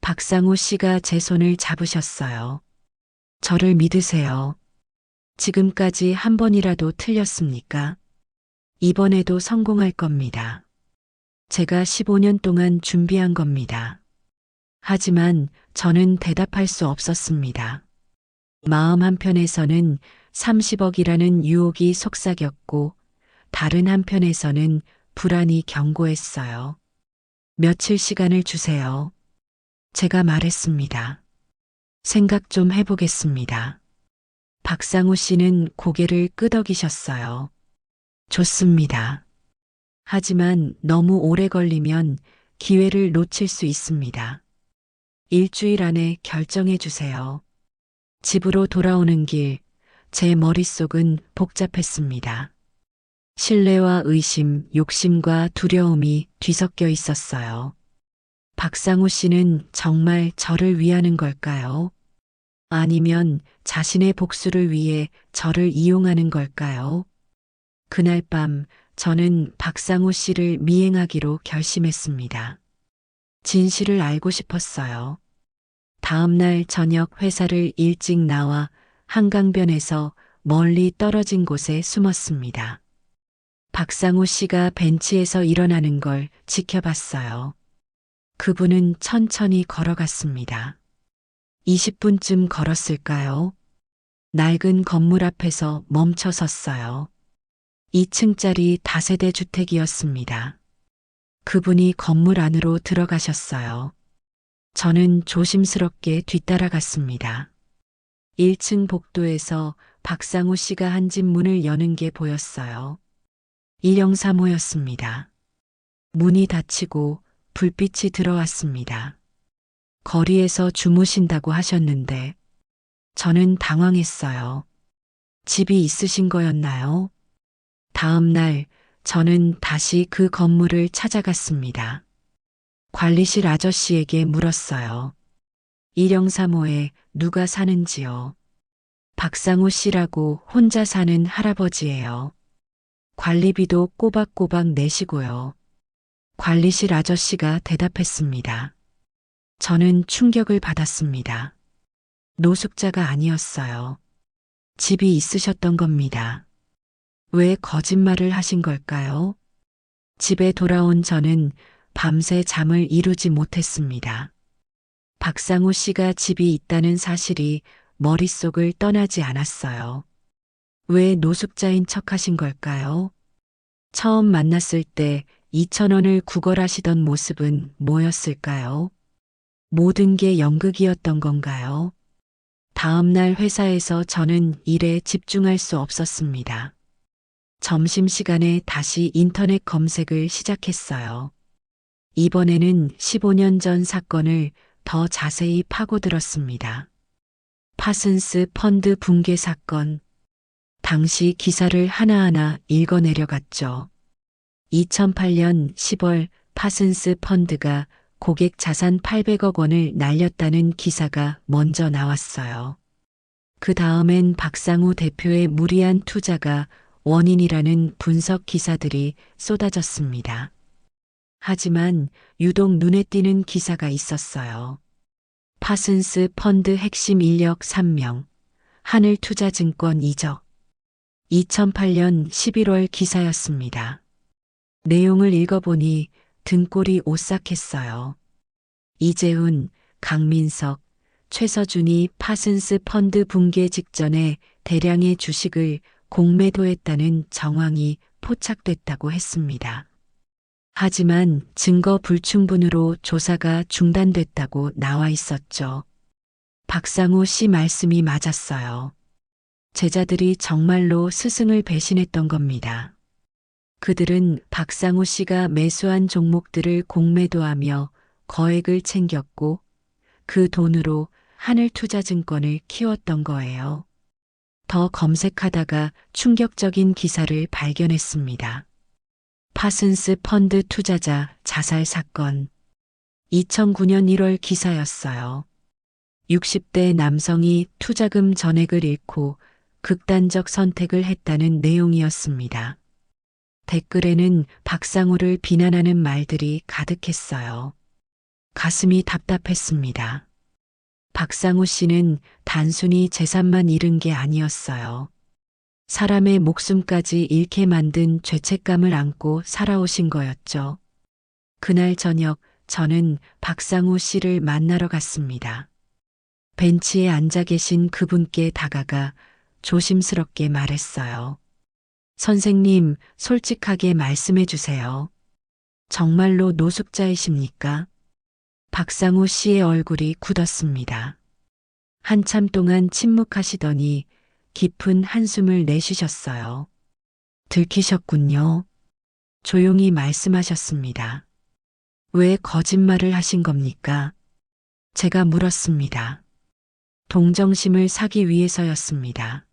박상우 씨가 제 손을 잡으셨어요. 저를 믿으세요. 지금까지 한 번이라도 틀렸습니까? 이번에도 성공할 겁니다. 제가 15년 동안 준비한 겁니다. 하지만 저는 대답할 수 없었습니다. 마음 한편에서는 30억이라는 유혹이 속삭였고 다른 한편에서는 불안이 경고했어요. 며칠 시간을 주세요. 제가 말했습니다. 생각 좀 해보겠습니다. 박상우 씨는 고개를 끄덕이셨어요. 좋습니다. 하지만 너무 오래 걸리면 기회를 놓칠 수 있습니다. 일주일 안에 결정해 주세요. 집으로 돌아오는 길, 제 머릿속은 복잡했습니다. 신뢰와 의심, 욕심과 두려움이 뒤섞여 있었어요. 박상우 씨는 정말 저를 위하는 걸까요? 아니면 자신의 복수를 위해 저를 이용하는 걸까요? 그날 밤 저는 박상우 씨를 미행하기로 결심했습니다. 진실을 알고 싶었어요. 다음 날 저녁 회사를 일찍 나와 한강변에서 멀리 떨어진 곳에 숨었습니다. 박상우 씨가 벤치에서 일어나는 걸 지켜봤어요. 그분은 천천히 걸어갔습니다. 20분쯤 걸었을까요? 낡은 건물 앞에서 멈춰 섰어요. 2층짜리 다세대 주택이었습니다. 그분이 건물 안으로 들어가셨어요. 저는 조심스럽게 뒤따라갔습니다. 1층 복도에서 박상우 씨가 한 집 문을 여는 게 보였어요. 103호였습니다. 문이 닫히고 불빛이 들어왔습니다. 거리에서 주무신다고 하셨는데 저는 당황했어요. 집이 있으신 거였나요? 다음 날 저는 다시 그 건물을 찾아갔습니다. 관리실 아저씨에게 물었어요. 103호에 누가 사는지요? 박상우 씨라고 혼자 사는 할아버지예요. 관리비도 꼬박꼬박 내시고요. 관리실 아저씨가 대답했습니다. 저는 충격을 받았습니다. 노숙자가 아니었어요. 집이 있으셨던 겁니다. 왜 거짓말을 하신 걸까요? 집에 돌아온 저는 밤새 잠을 이루지 못했습니다. 박상우 씨가 집이 있다는 사실이 머릿속을 떠나지 않았어요. 왜 노숙자인 척 하신 걸까요? 처음 만났을 때 2,000원을 구걸하시던 모습은 뭐였을까요? 모든 게 연극이었던 건가요? 다음 날 회사에서 저는 일에 집중할 수 없었습니다. 점심시간에 다시 인터넷 검색을 시작했어요. 이번에는 15년 전 사건을 더 자세히 파고들었습니다. 파슨스 펀드 붕괴 사건. 당시 기사를 하나하나 읽어내려갔죠. 2008년 10월 파슨스 펀드가 고객 자산 800억 원을 날렸다는 기사가 먼저 나왔어요. 그 다음엔 박상우 대표의 무리한 투자가 원인이라는 분석 기사들이 쏟아졌습니다. 하지만 유독 눈에 띄는 기사가 있었어요. 파슨스 펀드 핵심 인력 3명, 하늘투자증권 이적. 2008년 11월 기사였습니다. 내용을 읽어보니 등골이 오싹했어요. 이재훈, 강민석, 최서준이 파슨스 펀드 붕괴 직전에 대량의 주식을 공매도했다는 정황이 포착됐다고 했습니다. 하지만 증거 불충분으로 조사가 중단됐다고 나와 있었죠. 박상우 씨 말씀이 맞았어요. 제자들이 정말로 스승을 배신했던 겁니다. 그들은 박상우 씨가 매수한 종목들을 공매도하며 거액을 챙겼고 그 돈으로 하늘투자증권을 키웠던 거예요. 더 검색하다가 충격적인 기사를 발견했습니다. 파슨스 펀드 투자자 자살 사건. 2009년 1월 기사였어요. 60대 남성이 투자금 전액을 잃고 극단적 선택을 했다는 내용이었습니다. 댓글에는 박상우를 비난하는 말들이 가득했어요. 가슴이 답답했습니다. 박상우 씨는 단순히 재산만 잃은 게 아니었어요. 사람의 목숨까지 잃게 만든 죄책감을 안고 살아오신 거였죠. 그날 저녁 저는 박상우 씨를 만나러 갔습니다. 벤치에 앉아 계신 그분께 다가가 조심스럽게 말했어요. 선생님, 솔직하게 말씀해 주세요. 정말로 노숙자이십니까? 박상우 씨의 얼굴이 굳었습니다. 한참 동안 침묵하시더니 깊은 한숨을 내쉬셨어요. 들키셨군요. 조용히 말씀하셨습니다. 왜 거짓말을 하신 겁니까? 제가 물었습니다. 동정심을 사기 위해서였습니다.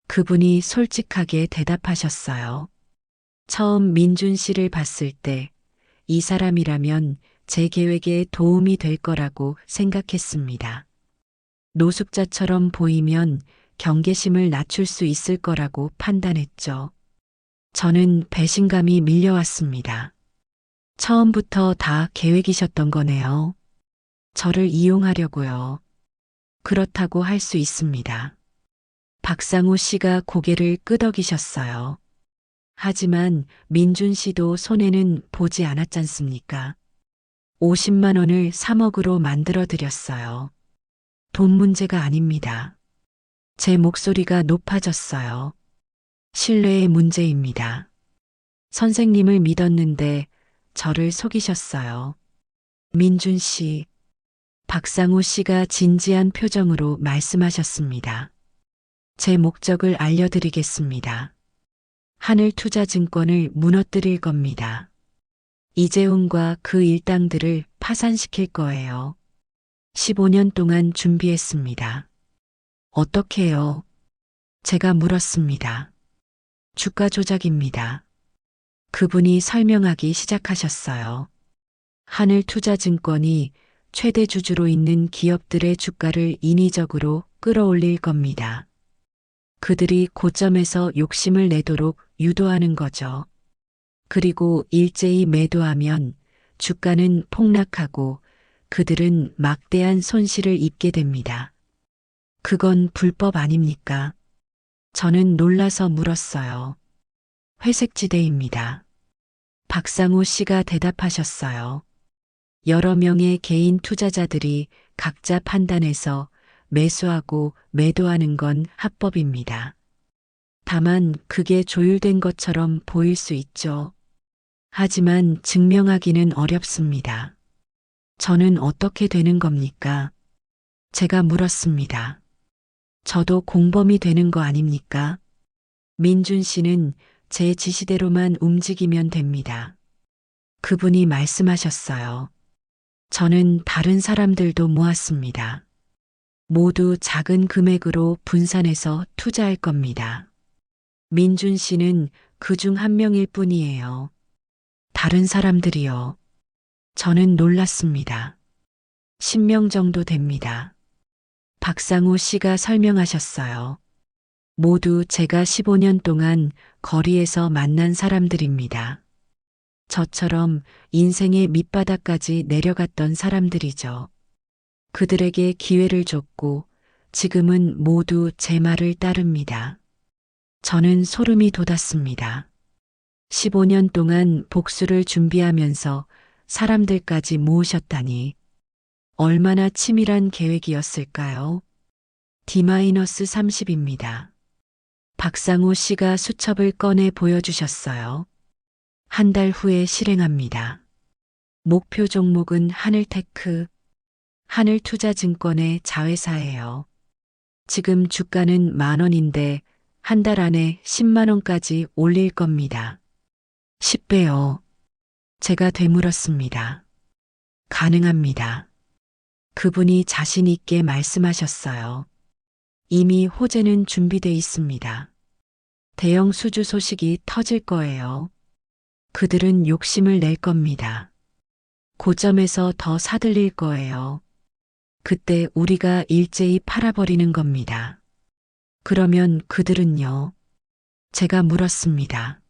그분이 솔직하게 대답하셨어요. 처음 민준 씨를 봤을 때 이 사람이라면 제 계획에 도움이 될 거라고 생각했습니다. 노숙자처럼 보이면 경계심을 낮출 수 있을 거라고 판단했죠. 저는 배신감이 밀려왔습니다. 처음부터 다 계획이셨던 거네요. 저를 이용하려고요. 그렇다고 할 수 있습니다. 박상우 씨가 고개를 끄덕이셨어요. 하지만 민준 씨도 손해는 보지 않았잖습니까? 50만 원을 3억으로 만들어 드렸어요. 돈 문제가 아닙니다. 제 목소리가 높아졌어요. 신뢰의 문제입니다. 선생님을 믿었는데 저를 속이셨어요. 민준 씨, 박상우 씨가 진지한 표정으로 말씀하셨습니다. 제 목적을 알려드리겠습니다. 하늘투자증권을 무너뜨릴 겁니다. 이재훈과 그 일당들을 파산시킬 거예요. 15년 동안 준비했습니다. 어떻게요? 제가 물었습니다. 주가 조작입니다. 그분이 설명하기 시작하셨어요. 하늘투자증권이 최대 주주로 있는 기업들의 주가를 인위적으로 끌어올릴 겁니다. 그들이 고점에서 욕심을 내도록 유도하는 거죠. 그리고 일제히 매도하면 주가는 폭락하고 그들은 막대한 손실을 입게 됩니다. 그건 불법 아닙니까? 저는 놀라서 물었어요. 회색지대입니다. 박상우 씨가 대답하셨어요. 여러 명의 개인 투자자들이 각자 판단해서 매수하고 매도하는 건 합법입니다. 다만 그게 조율된 것처럼 보일 수 있죠. 하지만 증명하기는 어렵습니다. 저는 어떻게 되는 겁니까? 제가 물었습니다. 저도 공범이 되는 거 아닙니까? 민준 씨는 제 지시대로만 움직이면 됩니다. 그분이 말씀하셨어요. 저는 다른 사람들도 모았습니다. 모두 작은 금액으로 분산해서 투자할 겁니다. 민준 씨는 그중 한 명일 뿐이에요. 다른 사람들이요. 저는 놀랐습니다. 10명 정도 됩니다. 박상우 씨가 설명하셨어요. 모두 제가 15년 동안 거리에서 만난 사람들입니다. 저처럼 인생의 밑바닥까지 내려갔던 사람들이죠. 그들에게 기회를 줬고 지금은 모두 제 말을 따릅니다. 저는 소름이 돋았습니다. 15년 동안 복수를 준비하면서 사람들까지 모으셨다니 얼마나 치밀한 계획이었을까요? D-30입니다. 박상우 씨가 수첩을 꺼내 보여주셨어요. 한 달 후에 실행합니다. 목표 종목은 하늘테크, 하늘투자증권의 자회사예요. 지금 주가는 10,000원인데 한 달 안에 10만 원까지 올릴 겁니다. 10배요. 제가 되물었습니다. 가능합니다. 그분이 자신 있게 말씀하셨어요. 이미 호재는 준비돼 있습니다. 대형 수주 소식이 터질 거예요. 그들은 욕심을 낼 겁니다. 고점에서 더 사들릴 거예요. 그때 우리가 일제히 팔아버리는 겁니다. 그러면 그들은요? 제가 물었습니다.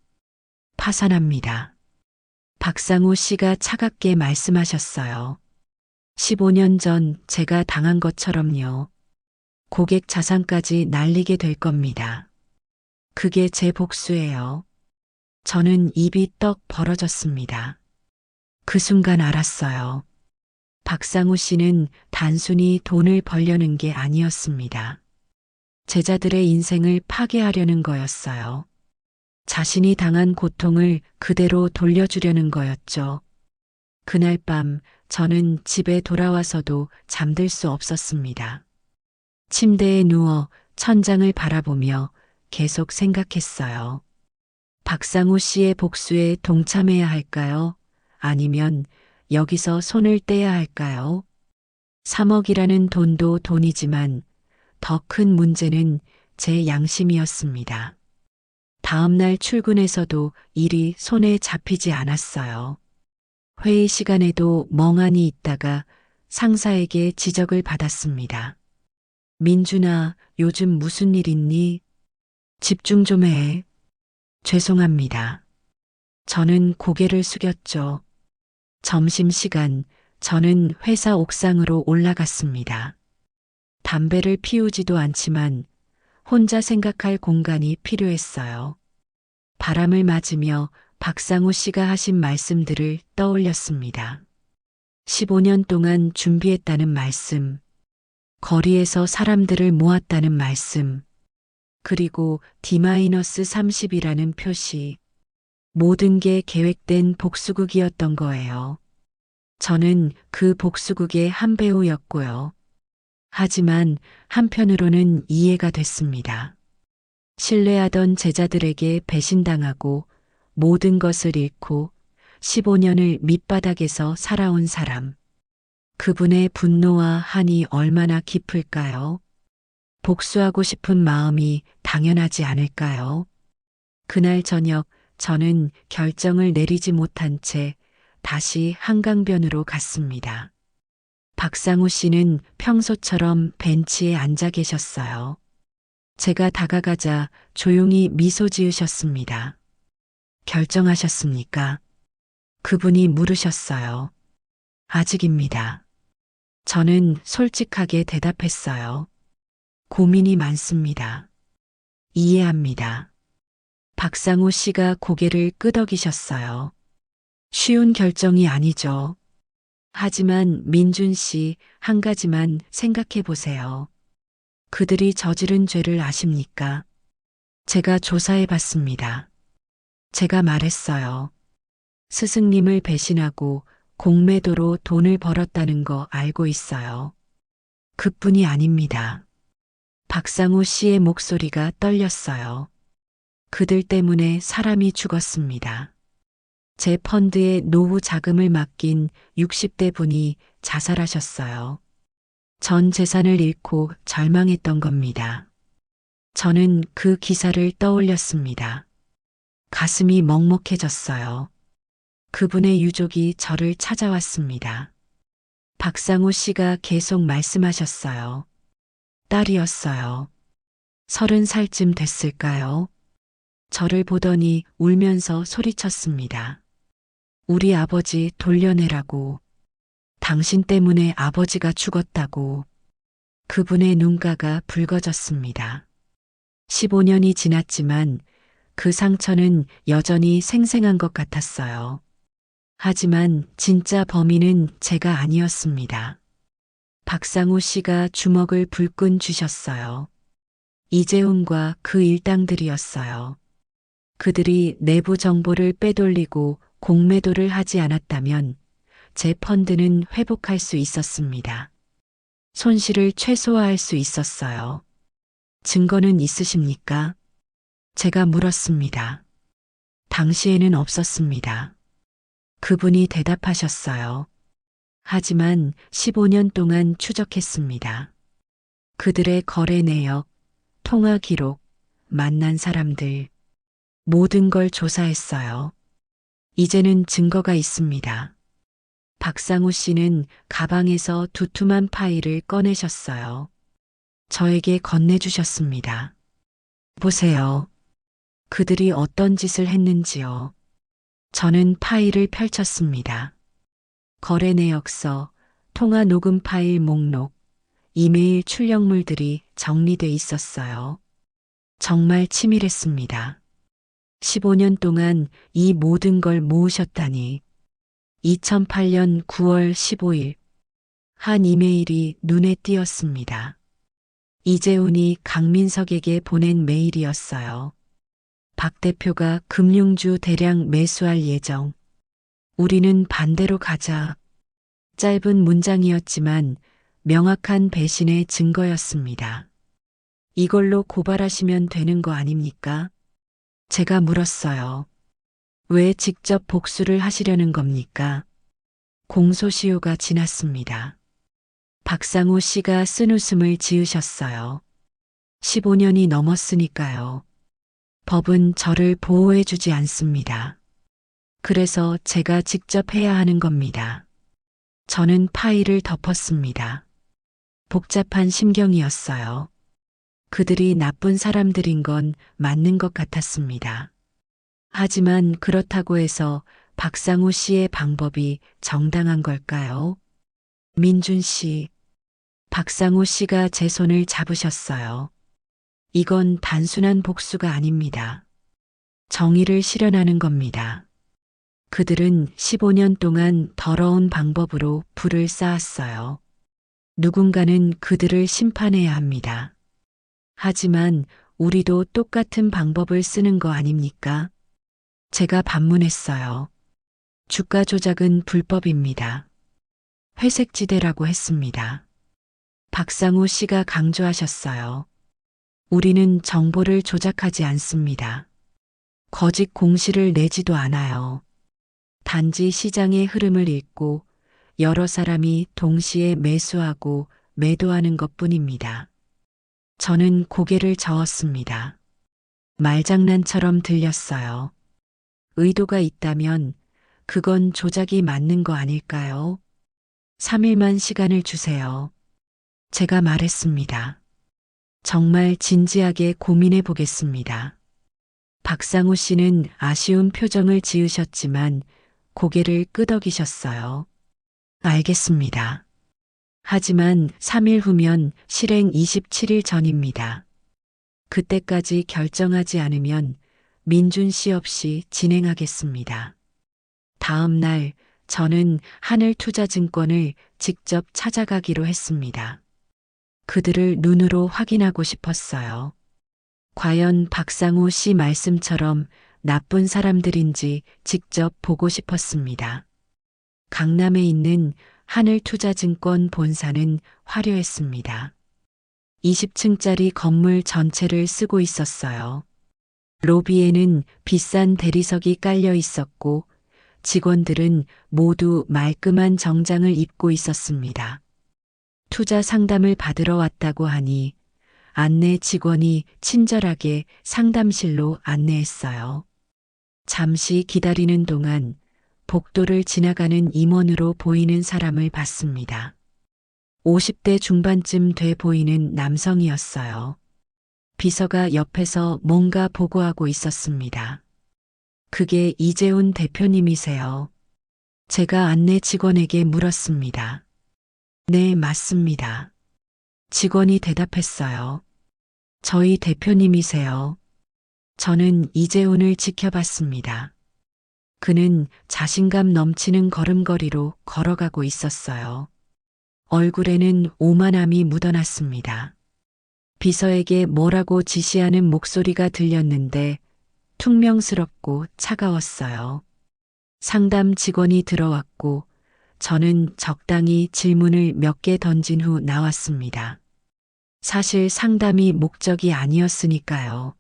파산합니다. 박상우 씨가 차갑게 말씀하셨어요. 15년 전 제가 당한 것처럼요. 고객 자산까지 날리게 될 겁니다. 그게 제 복수예요. 저는 입이 떡 벌어졌습니다. 그 순간 알았어요. 박상우 씨는 단순히 돈을 벌려는 게 아니었습니다. 제자들의 인생을 파괴하려는 거였어요. 자신이 당한 고통을 그대로 돌려주려는 거였죠. 그날 밤 저는 집에 돌아와서도 잠들 수 없었습니다. 침대에 누워 천장을 바라보며 계속 생각했어요. 박상우 씨의 복수에 동참해야 할까요? 아니면 여기서 손을 떼야 할까요? 3억이라는 돈도 돈이지만 더 큰 문제는 제 양심이었습니다. 다음 날 출근해서도 일이 손에 잡히지 않았어요. 회의 시간에도 멍하니 있다가 상사에게 지적을 받았습니다. 민준아, 요즘 무슨 일 있니? 집중 좀 해. 죄송합니다. 저는 고개를 숙였죠. 점심시간, 저는 회사 옥상으로 올라갔습니다. 담배를 피우지도 않지만 혼자 생각할 공간이 필요했어요. 바람을 맞으며 박상우 씨가 하신 말씀들을 떠올렸습니다. 15년 동안 준비했다는 말씀, 거리에서 사람들을 모았다는 말씀, 그리고 D-30이라는 표시. 모든 게 계획된 복수극이었던 거예요. 저는 그 복수극의 한 배우였고요. 하지만 한편으로는 이해가 됐습니다. 신뢰하던 제자들에게 배신당하고 모든 것을 잃고 15년을 밑바닥에서 살아온 사람. 그분의 분노와 한이 얼마나 깊을까요? 복수하고 싶은 마음이 당연하지 않을까요? 그날 저녁 저는 결정을 내리지 못한 채 다시 한강변으로 갔습니다. 박상우 씨는 평소처럼 벤치에 앉아 계셨어요. 제가 다가가자 조용히 미소 지으셨습니다. 결정하셨습니까? 그분이 물으셨어요. 아직입니다. 저는 솔직하게 대답했어요. 고민이 많습니다. 이해합니다. 박상우 씨가 고개를 끄덕이셨어요. 쉬운 결정이 아니죠. 하지만 민준 씨, 한 가지만 생각해 보세요. 그들이 저지른 죄를 아십니까? 제가 조사해 봤습니다. 제가 말했어요. 스승님을 배신하고 공매도로 돈을 벌었다는 거 알고 있어요. 그뿐이 아닙니다. 박상우 씨의 목소리가 떨렸어요. 그들 때문에 사람이 죽었습니다. 제 펀드에 노후 자금을 맡긴 60대 분이 자살하셨어요. 전 재산을 잃고 절망했던 겁니다. 저는 그 기사를 떠올렸습니다. 가슴이 먹먹해졌어요. 그분의 유족이 저를 찾아왔습니다. 박상우 씨가 계속 말씀하셨어요. 딸이었어요. 30살쯤 됐을까요? 저를 보더니 울면서 소리쳤습니다. 우리 아버지 돌려내라고. 당신 때문에 아버지가 죽었다고. 그분의 눈가가 붉어졌습니다. 15년이 지났지만 그 상처는 여전히 생생한 것 같았어요. 하지만 진짜 범인은 제가 아니었습니다. 박상우 씨가 주먹을 불끈 쥐셨어요. 이재훈과 그 일당들이었어요. 그들이 내부 정보를 빼돌리고 공매도를 하지 않았다면 제 펀드는 회복할 수 있었습니다. 손실을 최소화할 수 있었어요. 증거는 있으십니까? 제가 물었습니다. 당시에는 없었습니다. 그분이 대답하셨어요. 하지만 15년 동안 추적했습니다. 그들의 거래 내역, 통화 기록, 만난 사람들, 모든 걸 조사했어요. 이제는 증거가 있습니다. 박상우 씨는 가방에서 두툼한 파일을 꺼내셨어요. 저에게 건네주셨습니다. 보세요. 그들이 어떤 짓을 했는지요. 저는 파일을 펼쳤습니다. 거래 내역서, 통화 녹음 파일 목록, 이메일 출력물들이 정리돼 있었어요. 정말 치밀했습니다. 15년 동안 이 모든 걸 모으셨다니. 2008년 9월 15일 한 이메일이 눈에 띄었습니다. 이재훈이 강민석에게 보낸 메일이었어요. 박 대표가 금융주 대량 매수할 예정. 우리는 반대로 가자. 짧은 문장이었지만 명확한 배신의 증거였습니다. 이걸로 고발하시면 되는 거 아닙니까? 제가 물었어요. 왜 직접 복수를 하시려는 겁니까? 공소시효가 지났습니다. 박상우 씨가 쓴웃음을 지으셨어요. 15년이 넘었으니까요. 법은 저를 보호해주지 않습니다. 그래서 제가 직접 해야 하는 겁니다. 저는 파일을 덮었습니다. 복잡한 심경이었어요. 그들이 나쁜 사람들인 건 맞는 것 같았습니다. 하지만 그렇다고 해서 박상우 씨의 방법이 정당한 걸까요? 민준 씨, 박상우 씨가 제 손을 잡으셨어요. 이건 단순한 복수가 아닙니다. 정의를 실현하는 겁니다. 그들은 15년 동안 더러운 방법으로 불을 쌓았어요. 누군가는 그들을 심판해야 합니다. 하지만 우리도 똑같은 방법을 쓰는 거 아닙니까? 제가 반문했어요. 주가 조작은 불법입니다. 회색지대라고 했습니다. 박상우 씨가 강조하셨어요. 우리는 정보를 조작하지 않습니다. 거짓 공시를 내지도 않아요. 단지 시장의 흐름을 읽고 여러 사람이 동시에 매수하고 매도하는 것 뿐입니다. 저는 고개를 저었습니다. 말장난처럼 들렸어요. 의도가 있다면 그건 조작이 맞는 거 아닐까요? 3일만 시간을 주세요. 제가 말했습니다. 정말 진지하게 고민해 보겠습니다. 박상우 씨는 아쉬운 표정을 지으셨지만 고개를 끄덕이셨어요. 알겠습니다. 하지만 3일 후면 실행 27일 전입니다. 그때까지 결정하지 않으면 민준 씨 없이 진행하겠습니다. 다음 날 저는 하늘투자증권을 직접 찾아가기로 했습니다. 그들을 눈으로 확인하고 싶었어요. 과연 박상우 씨 말씀처럼 나쁜 사람들인지 직접 보고 싶었습니다. 강남에 있는 하늘투자증권 본사는 화려했습니다. 20층짜리 건물 전체를 쓰고 있었어요. 로비에는 비싼 대리석이 깔려 있었고 직원들은 모두 말끔한 정장을 입고 있었습니다. 투자 상담을 받으러 왔다고 하니 안내 직원이 친절하게 상담실로 안내했어요. 잠시 기다리는 동안 복도를 지나가는 임원으로 보이는 사람을 봤습니다. 50대 중반쯤 돼 보이는 남성이었어요. 비서가 옆에서 뭔가 보고하고 있었습니다. 그게 이재훈 대표님이세요. 제가 안내 직원에게 물었습니다. 네, 맞습니다. 직원이 대답했어요. 저희 대표님이세요. 저는 이재훈을 지켜봤습니다. 그는 자신감 넘치는 걸음걸이로 걸어가고 있었어요. 얼굴에는 오만함이 묻어났습니다. 비서에게 뭐라고 지시하는 목소리가 들렸는데 퉁명스럽고 차가웠어요. 상담 직원이 들어왔고 저는 적당히 질문을 몇 개 던진 후 나왔습니다. 사실 상담이 목적이 아니었으니까요.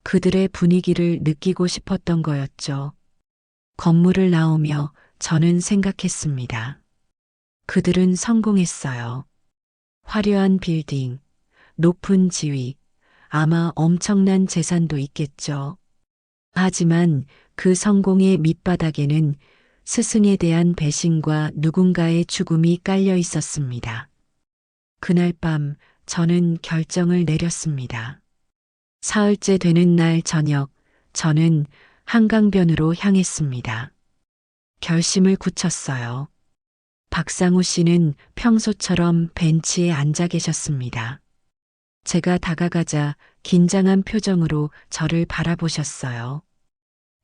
그들의 분위기를 느끼고 싶었던 거였죠. 건물을 나오며 저는 생각했습니다. 그들은 성공했어요. 화려한 빌딩, 높은 지위, 아마 엄청난 재산도 있겠죠. 하지만 그 성공의 밑바닥에는 스승에 대한 배신과 누군가의 죽음이 깔려 있었습니다. 그날 밤 저는 결정을 내렸습니다. 사흘째 되는 날 저녁 저는 한강변으로 향했습니다. 결심을 굳혔어요. 박상우 씨는 평소처럼 벤치에 앉아 계셨습니다. 제가 다가가자 긴장한 표정으로 저를 바라보셨어요.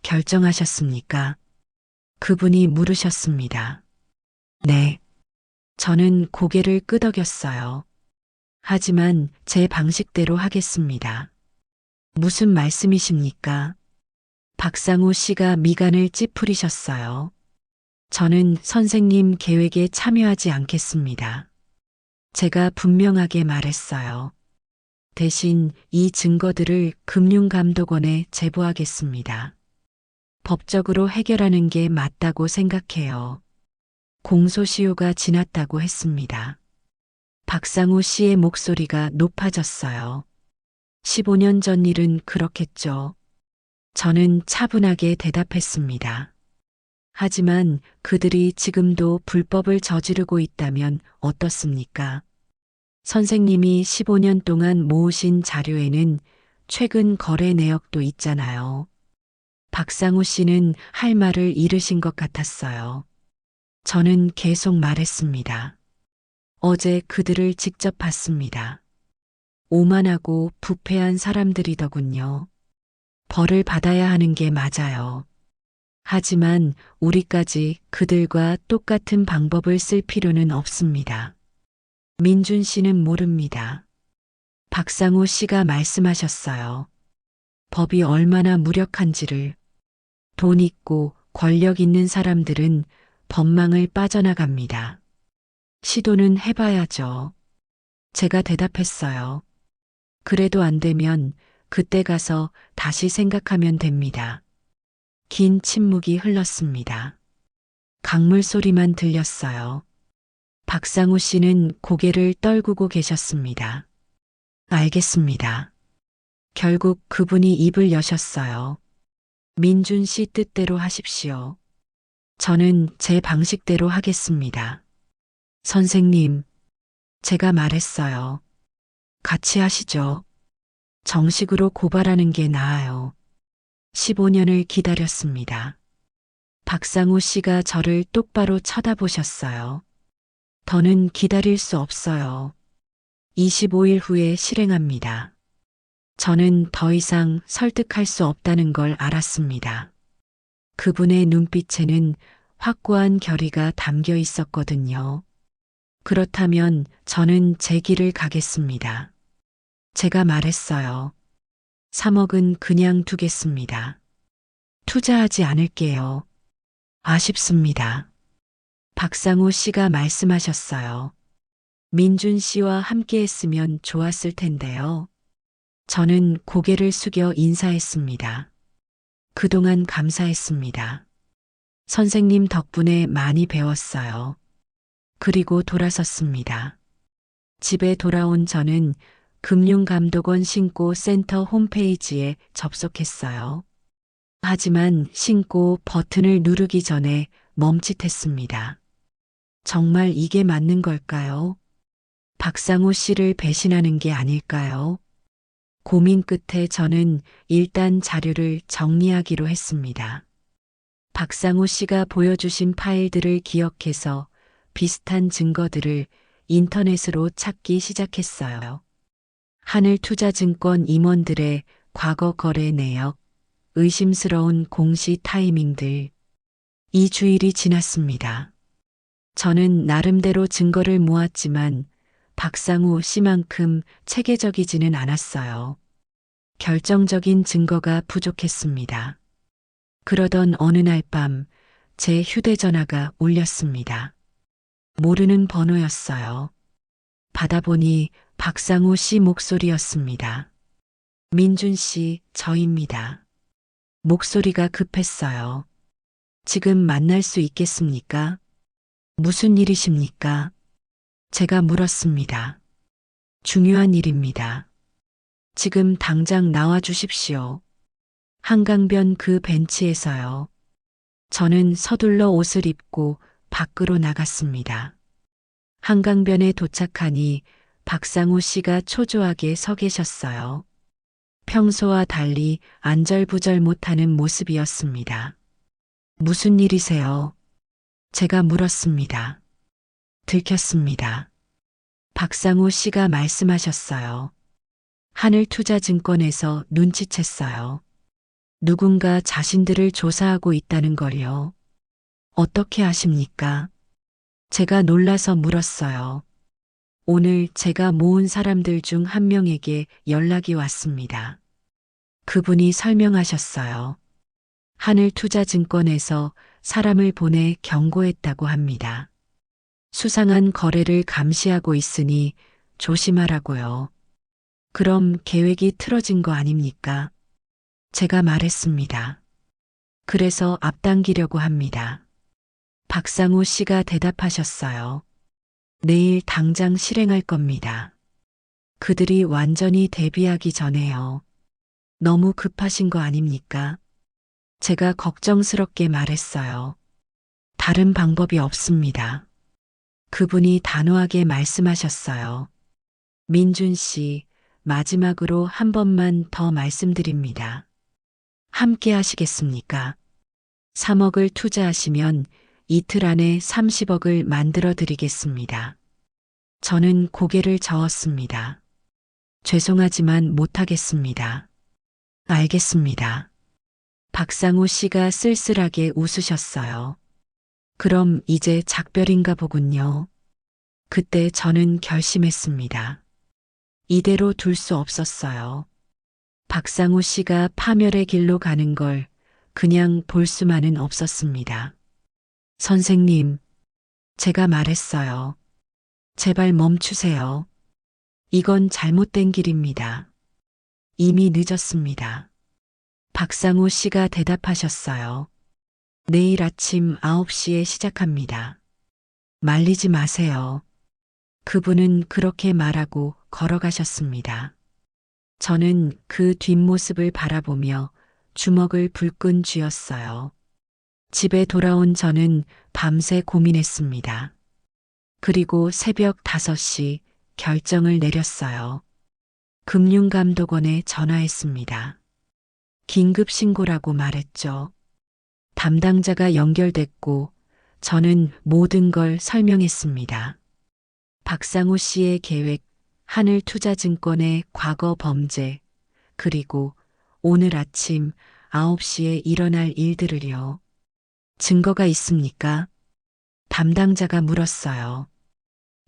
결정하셨습니까? 그분이 물으셨습니다. 네. 저는 고개를 끄덕였어요. 하지만 제 방식대로 하겠습니다. 무슨 말씀이십니까? 박상우 씨가 미간을 찌푸리셨어요. 저는 선생님 계획에 참여하지 않겠습니다. 제가 분명하게 말했어요. 대신 이 증거들을 금융감독원에 제보하겠습니다. 법적으로 해결하는 게 맞다고 생각해요. 공소시효가 지났다고 했습니다. 박상우 씨의 목소리가 높아졌어요. 15년 전 일은 그렇겠죠. 저는 차분하게 대답했습니다. 하지만 그들이 지금도 불법을 저지르고 있다면 어떻습니까? 선생님이 15년 동안 모으신 자료에는 최근 거래 내역도 있잖아요. 박상우 씨는 할 말을 잃으신 것 같았어요. 저는 계속 말했습니다. 어제 그들을 직접 봤습니다. 오만하고 부패한 사람들이더군요. 벌을 받아야 하는 게 맞아요. 하지만 우리까지 그들과 똑같은 방법을 쓸 필요는 없습니다. 민준 씨는 모릅니다. 박상우 씨가 말씀하셨어요. 법이 얼마나 무력한지를. 돈 있고 권력 있는 사람들은 법망을 빠져나갑니다. 시도는 해봐야죠. 제가 대답했어요. 그래도 안 되면 그때 가서 다시 생각하면 됩니다. 긴 침묵이 흘렀습니다. 강물 소리만 들렸어요. 박상우 씨는 고개를 떨구고 계셨습니다. 알겠습니다. 결국 그분이 입을 여셨어요. 민준 씨 뜻대로 하십시오. 저는 제 방식대로 하겠습니다. 선생님, 제가 말했어요. 같이 하시죠. 정식으로 고발하는 게 나아요. 15년을 기다렸습니다. 박상우 씨가 저를 똑바로 쳐다보셨어요. 더는 기다릴 수 없어요. 25일 후에 실행합니다. 저는 더 이상 설득할 수 없다는 걸 알았습니다. 그분의 눈빛에는 확고한 결의가 담겨 있었거든요. 그렇다면 저는 제 길을 가겠습니다. 제가 말했어요. 3억은 그냥 두겠습니다. 투자하지 않을게요. 아쉽습니다. 박상우 씨가 말씀하셨어요. 민준 씨와 함께 했으면 좋았을 텐데요. 저는 고개를 숙여 인사했습니다. 그동안 감사했습니다. 선생님 덕분에 많이 배웠어요. 그리고 돌아섰습니다. 집에 돌아온 저는 금융감독원 신고센터 홈페이지에 접속했어요. 하지만 신고 버튼을 누르기 전에 멈칫했습니다. 정말 이게 맞는 걸까요? 박상우 씨를 배신하는 게 아닐까요? 고민 끝에 저는 일단 자료를 정리하기로 했습니다. 박상우 씨가 보여주신 파일들을 기억해서 비슷한 증거들을 인터넷으로 찾기 시작했어요. 하늘투자증권 임원들의 과거 거래 내역, 의심스러운 공시 타이밍들. 2주일이 지났습니다. 저는 나름대로 증거를 모았지만 박상우 씨만큼 체계적이지는 않았어요. 결정적인 증거가 부족했습니다. 그러던 어느 날 밤 제 휴대전화가 울렸습니다. 모르는 번호였어요. 받아보니 박상우 씨 목소리였습니다. 민준 씨, 저입니다. 목소리가 급했어요. 지금 만날 수 있겠습니까? 무슨 일이십니까? 제가 물었습니다. 중요한 일입니다. 지금 당장 나와 주십시오. 한강변 그 벤치에서요. 저는 서둘러 옷을 입고 밖으로 나갔습니다. 한강변에 도착하니 박상우 씨가 초조하게 서 계셨어요. 평소와 달리 안절부절 못하는 모습이었습니다. 무슨 일이세요? 제가 물었습니다. 들켰습니다. 박상우 씨가 말씀하셨어요. 하늘투자증권에서 눈치챘어요. 누군가 자신들을 조사하고 있다는 걸요. 어떻게 아십니까? 제가 놀라서 물었어요. 오늘 제가 모은 사람들 중 한 명에게 연락이 왔습니다. 그분이 설명하셨어요. 하늘투자증권에서 사람을 보내 경고했다고 합니다. 수상한 거래를 감시하고 있으니 조심하라고요. 그럼 계획이 틀어진 거 아닙니까? 제가 말했습니다. 그래서 앞당기려고 합니다. 박상우 씨가 대답하셨어요. 내일 당장 실행할 겁니다. 그들이 완전히 대비하기 전에요. 너무 급하신 거 아닙니까? 제가 걱정스럽게 말했어요. 다른 방법이 없습니다. 그분이 단호하게 말씀하셨어요. 민준 씨, 마지막으로 한 번만 더 말씀드립니다. 함께 하시겠습니까? 3억을 투자하시면 이틀 안에 30억을 만들어 드리겠습니다. 저는 고개를 저었습니다. 죄송하지만 못하겠습니다. 알겠습니다. 박상우 씨가 쓸쓸하게 웃으셨어요. 그럼 이제 작별인가 보군요. 그때 저는 결심했습니다. 이대로 둘 수 없었어요. 박상우 씨가 파멸의 길로 가는 걸 그냥 볼 수만은 없었습니다. 선생님, 제가 말했어요. 제발 멈추세요. 이건 잘못된 길입니다. 이미 늦었습니다. 박상우 씨가 대답하셨어요. 내일 아침 9시에 시작합니다. 말리지 마세요. 그분은 그렇게 말하고 걸어가셨습니다. 저는 그 뒷모습을 바라보며 주먹을 불끈 쥐었어요. 집에 돌아온 저는 밤새 고민했습니다. 그리고 새벽 5시 결정을 내렸어요. 금융감독원에 전화했습니다. 긴급 신고라고 말했죠. 담당자가 연결됐고 저는 모든 걸 설명했습니다. 박상우 씨의 계획, 하늘투자증권의 과거 범죄, 그리고 오늘 아침 9시에 일어날 일들을요. 증거가 있습니까? 담당자가 물었어요.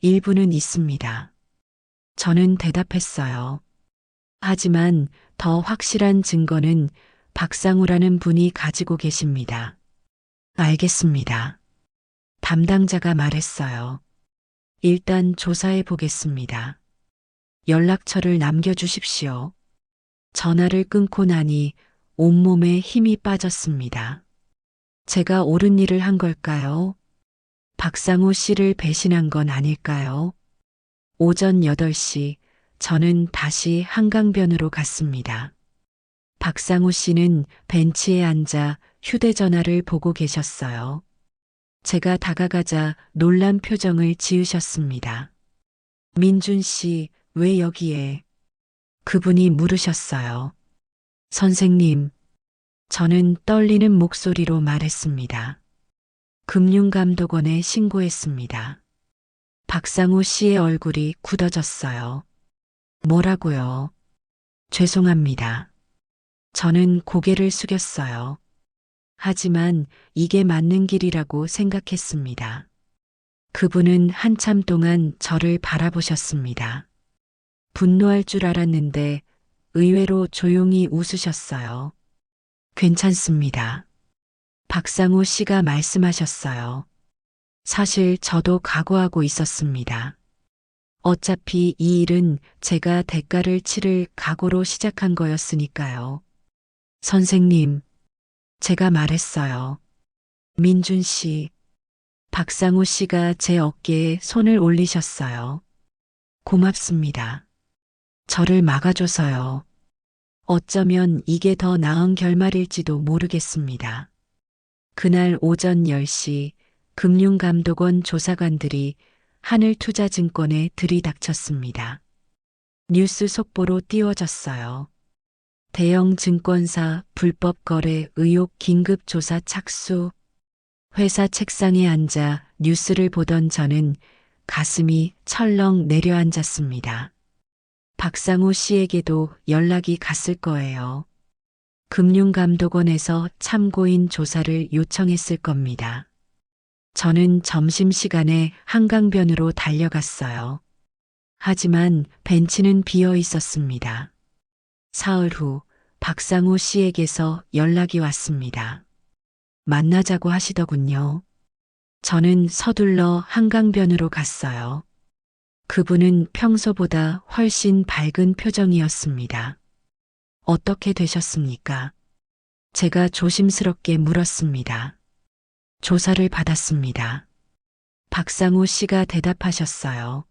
일부는 있습니다. 저는 대답했어요. 하지만 더 확실한 증거는 박상우라는 분이 가지고 계십니다. 알겠습니다. 담당자가 말했어요. 일단 조사해 보겠습니다. 연락처를 남겨주십시오. 전화를 끊고 나니 온몸에 힘이 빠졌습니다. 제가 옳은 일을 한 걸까요? 박상우 씨를 배신한 건 아닐까요? 오전 8시 저는 다시 한강변으로 갔습니다. 박상우 씨는 벤치에 앉아 휴대전화를 보고 계셨어요. 제가 다가가자 놀란 표정을 지으셨습니다. 민준 씨, 왜 여기에? 그분이 물으셨어요. 선생님, 저는 떨리는 목소리로 말했습니다. 금융감독원에 신고했습니다. 박상우 씨의 얼굴이 굳어졌어요. 뭐라고요? 죄송합니다. 저는 고개를 숙였어요. 하지만 이게 맞는 길이라고 생각했습니다. 그분은 한참 동안 저를 바라보셨습니다. 분노할 줄 알았는데 의외로 조용히 웃으셨어요. 괜찮습니다. 박상우 씨가 말씀하셨어요. 사실 저도 각오하고 있었습니다. 어차피 이 일은 제가 대가를 치를 각오로 시작한 거였으니까요. 선생님, 제가 말했어요. 민준 씨, 박상우 씨가 제 어깨에 손을 올리셨어요. 고맙습니다. 저를 막아줘서요. 어쩌면 이게 더 나은 결말일지도 모르겠습니다. 그날 오전 10시 금융감독원 조사관들이 하늘투자증권에 들이닥쳤습니다. 뉴스 속보로 띄워졌어요. 대형 증권사 불법 거래 의혹 긴급 조사 착수. 회사 책상에 앉아 뉴스를 보던 저는 가슴이 철렁 내려앉았습니다. 박상우 씨에게도 연락이 갔을 거예요. 금융감독원에서 참고인 조사를 요청했을 겁니다. 저는 점심시간에 한강변으로 달려갔어요. 하지만 벤치는 비어 있었습니다. 사흘 후 박상우 씨에게서 연락이 왔습니다. 만나자고 하시더군요. 저는 서둘러 한강변으로 갔어요. 그분은 평소보다 훨씬 밝은 표정이었습니다. 어떻게 되셨습니까? 제가 조심스럽게 물었습니다. 조사를 받았습니다. 박상우 씨가 대답하셨어요.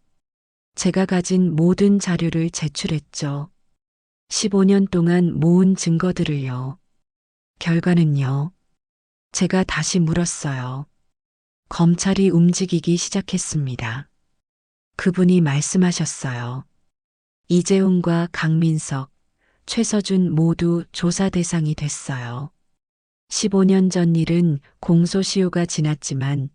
제가 가진 모든 자료를 제출했죠. 15년 동안 모은 증거들을요. 결과는요. 제가 다시 물었어요. 검찰이 움직이기 시작했습니다. 그분이 말씀하셨어요. 이재훈과 강민석, 최서준 모두 조사 대상이 됐어요. 15년 전 일은 공소시효가 지났지만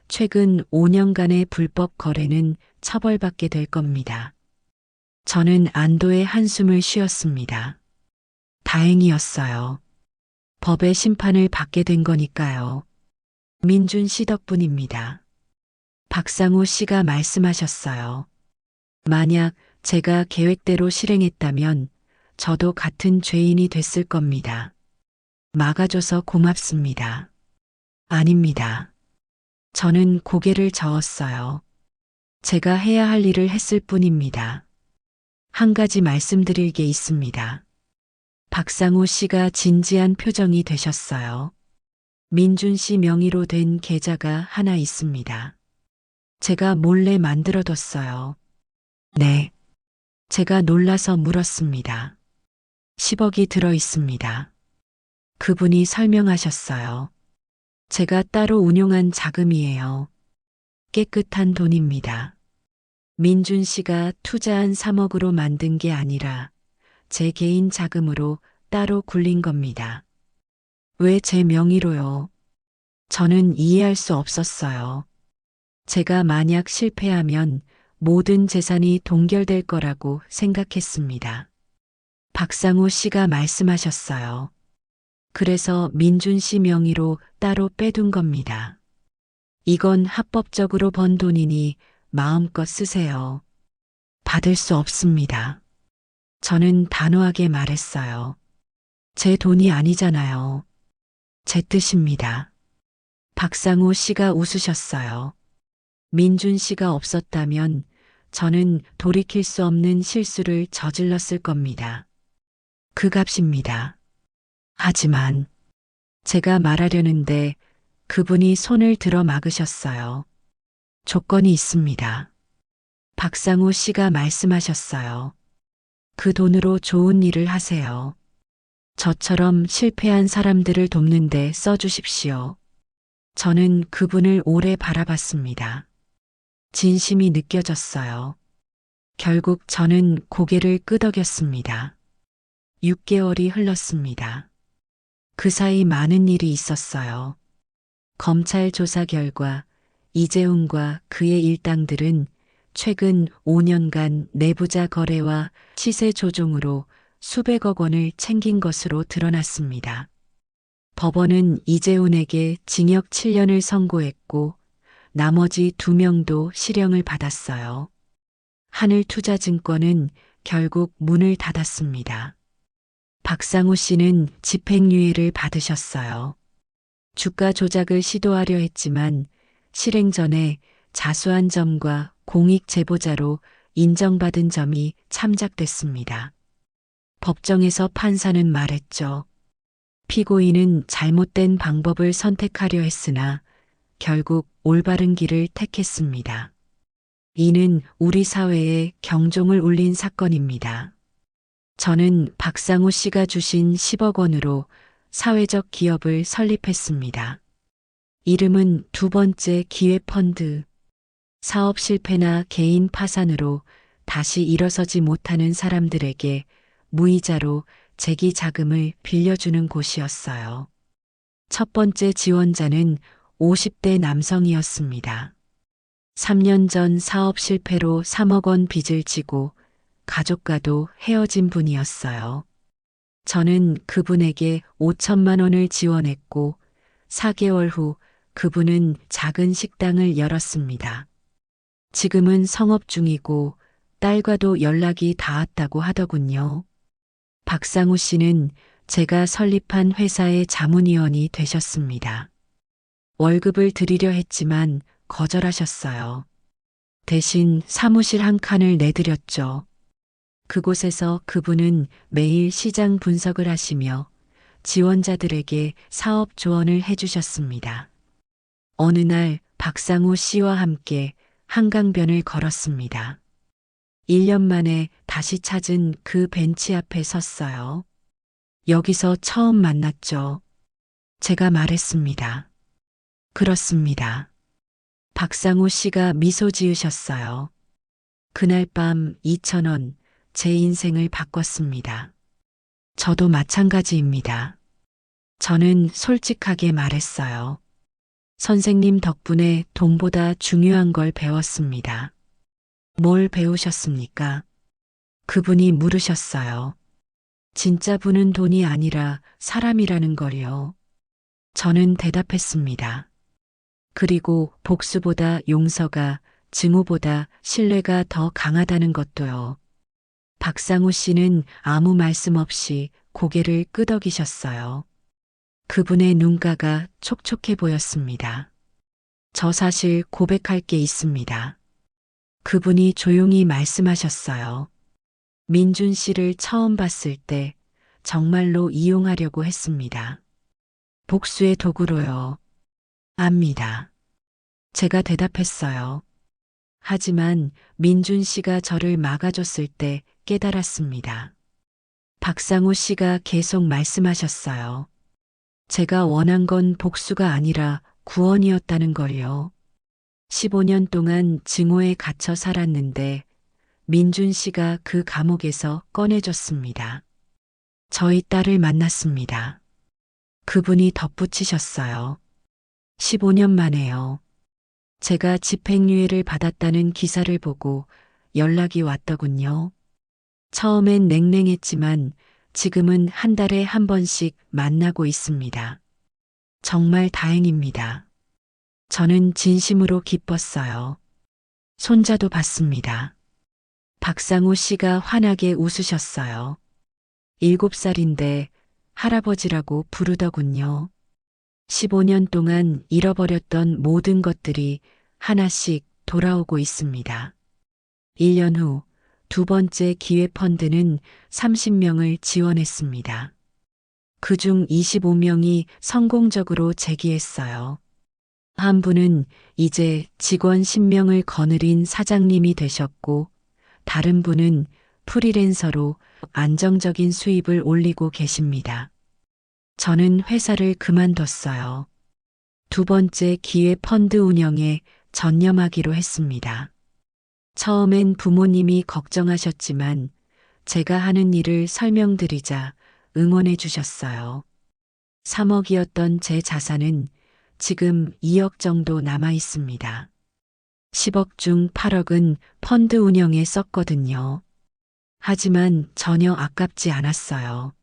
최근 5년간의 불법 거래는 처벌받게 될 겁니다. 저는 안도의 한숨을 쉬었습니다. 다행이었어요. 법의 심판을 받게 된 거니까요. 민준 씨 덕분입니다. 박상우 씨가 말씀하셨어요. 만약 제가 계획대로 실행했다면 저도 같은 죄인이 됐을 겁니다. 막아줘서 고맙습니다. 아닙니다. 저는 고개를 저었어요. 제가 해야 할 일을 했을 뿐입니다. 한 가지 말씀드릴 게 있습니다. 박상우 씨가 진지한 표정이 되셨어요. 민준 씨 명의로 된 계좌가 하나 있습니다. 제가 몰래 만들어뒀어요. 네. 제가 놀라서 물었습니다. 10억이 들어 있습니다. 그분이 설명하셨어요. 제가 따로 운용한 자금이에요. 깨끗한 돈입니다. 민준 씨가 투자한 3억으로 만든 게 아니라 제 개인 자금으로 따로 굴린 겁니다. 왜 제 명의로요? 저는 이해할 수 없었어요. 제가 만약 실패하면 모든 재산이 동결될 거라고 생각했습니다. 박상우 씨가 말씀하셨어요. 그래서 민준 씨 명의로 따로 빼둔 겁니다. 이건 합법적으로 번 돈이니 마음껏 쓰세요. 받을 수 없습니다. 저는 단호하게 말했어요. 제 돈이 아니잖아요. 제 뜻입니다. 박상우 씨가 웃으셨어요. 민준 씨가 없었다면 저는 돌이킬 수 없는 실수를 저질렀을 겁니다. 그 값입니다. 하지만 제가 말하려는데 그분이 손을 들어 막으셨어요. 조건이 있습니다. 박상우 씨가 말씀하셨어요. 그 돈으로 좋은 일을 하세요. 저처럼 실패한 사람들을 돕는데 써주십시오. 저는 그분을 오래 바라봤습니다. 진심이 느껴졌어요. 결국 저는 고개를 끄덕였습니다. 6개월이 흘렀습니다. 그 사이 많은 일이 있었어요. 검찰 조사 결과 이재훈과 그의 일당들은 최근 5년간 내부자 거래와 시세 조종으로 수백억 원을 챙긴 것으로 드러났습니다. 법원은 이재훈에게 징역 7년을 선고했고 나머지 2명도 실형을 받았어요. 하늘투자증권은 결국 문을 닫았습니다. 박상우 씨는 집행유예를 받으셨어요. 주가 조작을 시도하려 했지만 실행 전에 자수한 점과 공익 제보자로 인정받은 점이 참작됐습니다. 법정에서 판사는 말했죠. 피고인은 잘못된 방법을 선택하려 했으나 결국 올바른 길을 택했습니다. 이는 우리 사회에 경종을 울린 사건입니다. 저는 박상우 씨가 주신 10억 원으로 사회적 기업을 설립했습니다. 이름은 두 번째 기회펀드. 사업 실패나 개인 파산으로 다시 일어서지 못하는 사람들에게 무이자로 재기 자금을 빌려주는 곳이었어요. 첫 번째 지원자는 50대 남성이었습니다. 3년 전 사업 실패로 3억 원 빚을 지고 가족과도 헤어진 분이었어요. 저는 그분에게 5천만 원을 지원했고 4개월 후 그분은 작은 식당을 열었습니다. 지금은 성업 중이고 딸과도 연락이 닿았다고 하더군요. 박상우 씨는 제가 설립한 회사의 자문위원이 되셨습니다. 월급을 드리려 했지만 거절하셨어요. 대신 사무실 한 칸을 내드렸죠. 그곳에서 그분은 매일 시장 분석을 하시며 지원자들에게 사업 조언을 해주셨습니다. 어느 날 박상우 씨와 함께 한강변을 걸었습니다. 1년 만에 다시 찾은 그 벤치 앞에 섰어요. 여기서 처음 만났죠. 제가 말했습니다. 그렇습니다. 박상우 씨가 미소 지으셨어요. 그날 밤 2,000원, 제 인생을 바꿨습니다. 저도 마찬가지입니다. 저는 솔직하게 말했어요. 선생님 덕분에 돈보다 중요한 걸 배웠습니다. 뭘 배우셨습니까? 그분이 물으셨어요. 진짜 부는 돈이 아니라 사람이라는 걸요. 저는 대답했습니다. 그리고 복수보다 용서가, 증오보다 신뢰가 더 강하다는 것도요. 박상우 씨는 아무 말씀 없이 고개를 끄덕이셨어요. 그분의 눈가가 촉촉해 보였습니다. 저 사실 고백할 게 있습니다. 그분이 조용히 말씀하셨어요. 민준 씨를 처음 봤을 때 정말로 이용하려고 했습니다. 복수의 도구로요. 압니다. 제가 대답했어요. 하지만 민준 씨가 저를 막아줬을 때 깨달았습니다. 박상우 씨가 계속 말씀하셨어요. 제가 원한 건 복수가 아니라 구원이었다는 걸요. 15년 동안 증오에 갇혀 살았는데 민준 씨가 그 감옥에서 꺼내줬습니다. 저희 딸을 만났습니다. 그분이 덧붙이셨어요. 15년 만에요. 제가 집행유예를 받았다는 기사를 보고 연락이 왔더군요. 처음엔 냉랭했지만 지금은 한 달에 한 번씩 만나고 있습니다. 정말 다행입니다. 저는 진심으로 기뻤어요. 손자도 봤습니다. 박상우 씨가 환하게 웃으셨어요. 7살인데 할아버지라고 부르더군요. 15년 동안 잃어버렸던 모든 것들이 하나씩 돌아오고 있습니다. 1년 후 두 번째 기회펀드는 30명을 지원했습니다. 그중 25명이 성공적으로 재기했어요. 한 분은 이제 직원 10명을 거느린 사장님이 되셨고, 다른 분은 프리랜서로 안정적인 수입을 올리고 계십니다. 저는 회사를 그만뒀어요. 두 번째 기회 펀드 운영에 전념하기로 했습니다. 처음엔 부모님이 걱정하셨지만 제가 하는 일을 설명드리자 응원해 주셨어요. 3억이었던 제 자산은 지금 2억 정도 남아 있습니다. 10억 중 8억은 펀드 운영에 썼거든요. 하지만 전혀 아깝지 않았어요.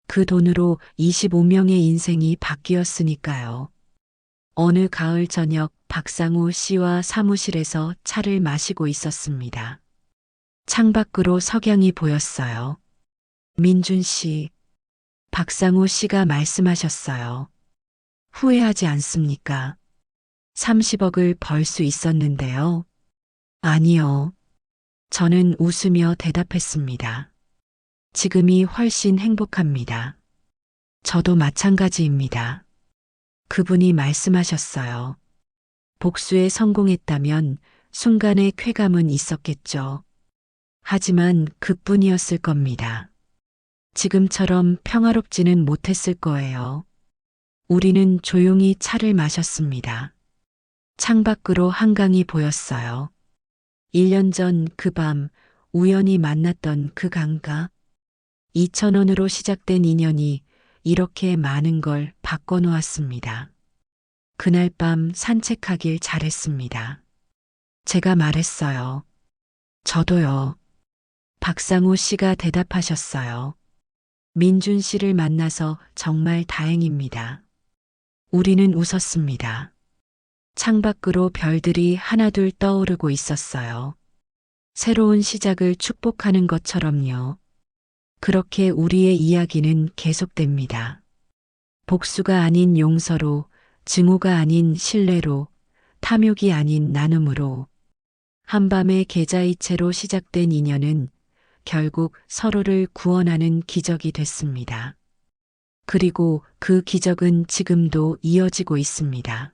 그 돈으로 25명의 인생이 바뀌었으니까요. 어느 가을 저녁 박상우 씨와 사무실에서 차를 마시고 있었습니다. 창밖으로 석양이 보였어요. 민준 씨, 박상우 씨가 말씀하셨어요. 후회하지 않습니까? 30억을 벌 수 있었는데요. 아니요. 저는 웃으며 대답했습니다. 지금이 훨씬 행복합니다. 저도 마찬가지입니다. 그분이 말씀하셨어요. 복수에 성공했다면 순간의 쾌감은 있었겠죠. 하지만 그뿐이었을 겁니다. 지금처럼 평화롭지는 못했을 거예요. 우리는 조용히 차를 마셨습니다. 창밖으로 한강이 보였어요. 1년 전 그 밤 우연히 만났던 그 강가. 2,000원으로 시작된 인연이 이렇게 많은 걸 바꿔놓았습니다. 그날 밤 산책하길 잘했습니다. 제가 말했어요. 저도요. 박상우 씨가 대답하셨어요. 민준 씨를 만나서 정말 다행입니다. 우리는 웃었습니다. 창밖으로 별들이 하나둘 떠오르고 있었어요. 새로운 시작을 축복하는 것처럼요. 그렇게 우리의 이야기는 계속됩니다. 복수가 아닌 용서로, 증오가 아닌 신뢰로, 탐욕이 아닌 나눔으로, 한밤의 계좌이체로 시작된 인연은 결국 서로를 구원하는 기적이 됐습니다. 그리고 그 기적은 지금도 이어지고 있습니다.